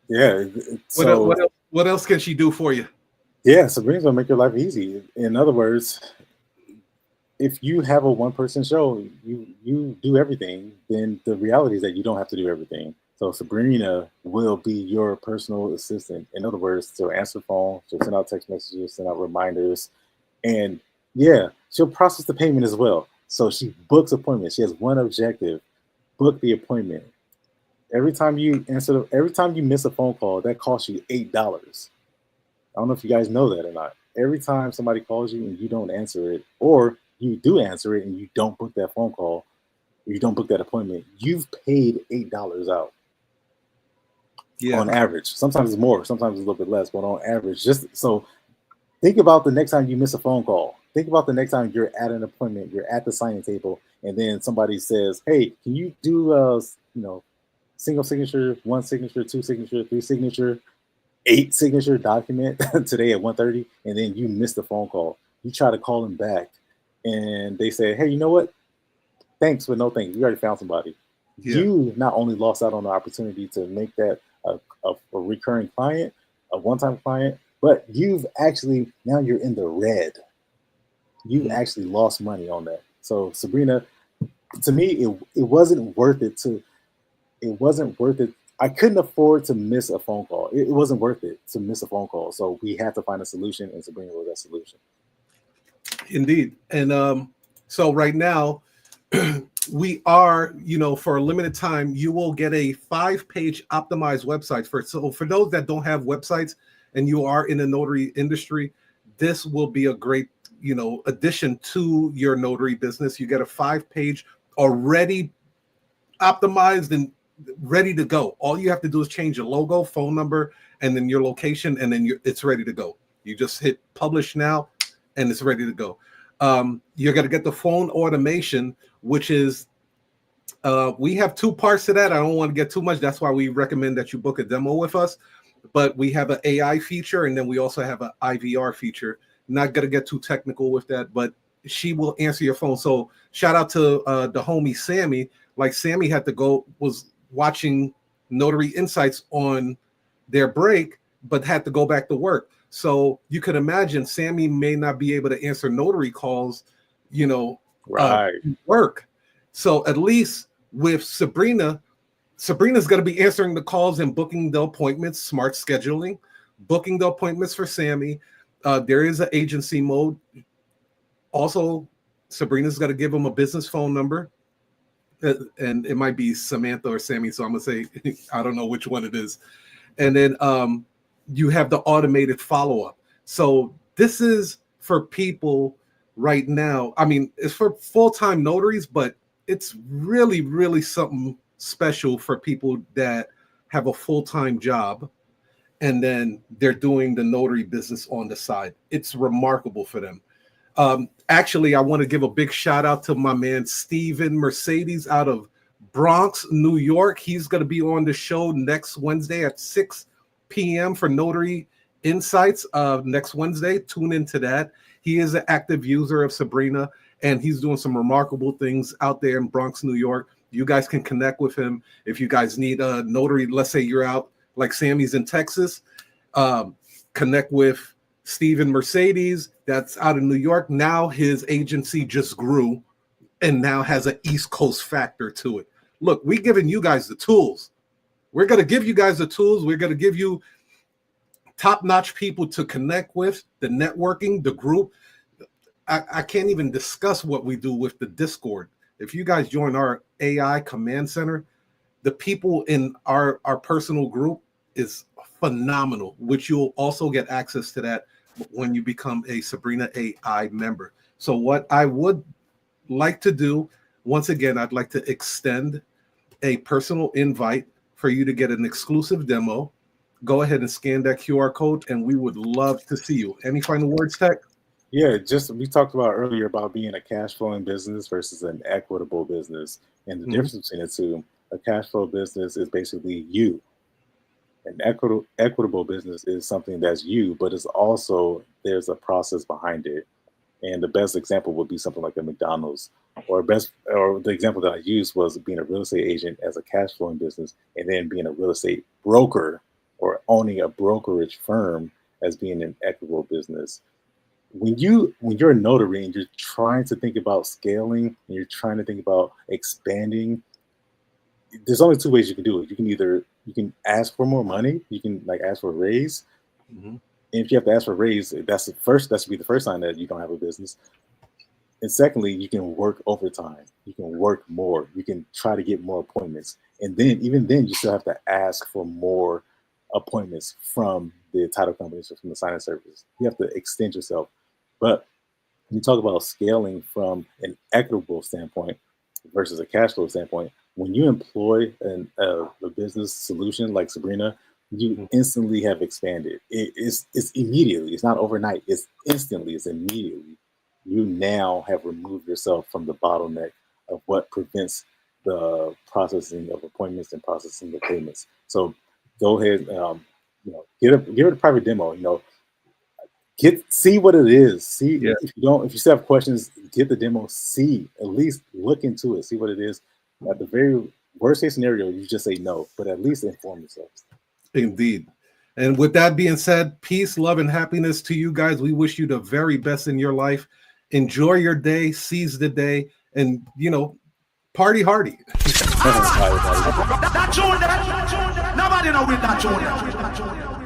Yeah. So What else can she do for you? yeah, Sabrina's gonna make your life easy. In other words, if you have a one-person show, you do everything, then the reality is that you don't have to do everything. So Sabrina will be your personal assistant. In other words, she'll answer the phone, she'll send out text messages, send out reminders, and yeah, she'll process the payment as well. So she books appointments. She has one objective: book the appointment. Every time you every time you miss a phone call, that costs you $8. I don't know if you guys know that or not. Every time somebody calls you and you don't answer it, or you do answer it and you don't book that phone call, or you don't book that appointment, you've paid $8 out. Yeah. On average. Sometimes it's more, sometimes it's a little bit less, but on average, just so think about the next time you miss a phone call. Think about the next time you're at an appointment, you're at the signing table, and then somebody says, "Hey, can you do single signature, one signature, two signature, three signature, 8 signature document today at 1:30," and then you miss the phone call. You try to call them back, and they say, "Hey, you know what? Thanks, but no thanks. We already found somebody." Yeah. You not only lost out on the opportunity to make that a recurring client, a one-time client, but you've actually, now you're in the red. You've actually lost money on that. So Sabrina, to me, it wasn't worth it it wasn't worth it. I couldn't afford to miss a phone call. It wasn't worth it to miss a phone call. So we had to find a solution, and Sabrina was that solution. Indeed. And so right now, we are, for a limited time, you will get a 5-page optimized website for those that don't have websites and you are in the notary industry. This will be a great, addition to your notary business. You get a 5-page already optimized and ready to go. All you have to do is change your logo, phone number, and then your location, and then it's ready to go. You just hit publish now, and it's ready to go. You're going to get the phone automation, which is, we have 2 parts to that. I don't want to get too much. That's why we recommend that you book a demo with us. But we have an AI feature, and then we also have an IVR feature. Not going to get too technical with that, but she will answer your phone. So shout out to the homie Sammy. Like Sammy was watching Notary Insights on their break, but had to go back to work. So you could imagine Sammy may not be able to answer notary calls, right. Work. So at least with Sabrina's going to be answering the calls and booking the appointments, smart scheduling, booking the appointments for Sammy. There is an agency mode. Also, Sabrina's got to give him a business phone number. And it might be Samantha or Sammy, so I'm gonna say I don't know which one it is. And then you have the automated follow-up. So this is for people right now. I mean, it's for full-time notaries, but it's really, really something special for people that have a full-time job and then they're doing the notary business on the side. It's remarkable for them. Actually, I want to give a big shout out to my man Steven Mercedes out of Bronx, New York. He's going to be on the show next Wednesday at 6 p.m. for Notary Insights next Wednesday. Tune into that. He is an active user of Sabrina, and he's doing some remarkable things out there in Bronx, New York. You guys can connect with him if you guys need a notary. Let's say you're out like Sammy's in Texas. Connect with Steven Mercedes, that's out of New York. Now his agency just grew and now has an East Coast factor to it. Look, we're giving you guys the tools. We're going to give you guys the tools. We're going to give you top-notch people to connect with, the networking, the group. I can't even discuss what we do with the Discord. If you guys join our AI command center, the people in our personal group is phenomenal, which you'll also get access to that when you become a SabrinaAI member. So what I would like to do, once again, I'd like to extend a personal invite for you to get an exclusive demo. Go ahead and scan that QR code, and we would love to see you. Any final words, Tech? Yeah, we talked about earlier about being a cash flowing business versus an equitable business, and the difference between the two. A cash flow business is basically you. An equitable business is something that's you, but it's also, there's a process behind it. And the best example would be something like a McDonald's, or the example that I used was being a real estate agent as a cash flowing business, and then being a real estate broker or owning a brokerage firm as being an equitable business. When you're a notary and you're trying to think about scaling and you're trying to think about expanding, there's only two ways you can do it. You can ask for more money, you can like ask for a raise. Mhm. And if you have to ask for a raise, that should be the first sign that you don't have a business. And secondly, you can work overtime. You can work more. You can try to get more appointments. And then even then, you still have to ask for more appointments from the title companies or from the signing services. You have to extend yourself. But when you talk about scaling from an equitable standpoint versus a cash flow standpoint, when you employ a business solution like Sabrina, you instantly have expanded. It's immediately. It's not overnight. It's instantly. It's immediately. You now have removed yourself from the bottleneck of what prevents the processing of appointments and processing of payments. So go ahead, give it a private demo. See what it is. See if you still have questions, get the demo. At least look into it. See what it is. At the very worst case scenario, you just say no, but at least inform yourself. Indeed. And with that being said, peace, love, and happiness to you guys. We wish you the very best in your life. Enjoy your day, seize the day, and party hardy. That tune, nobody know with that tune.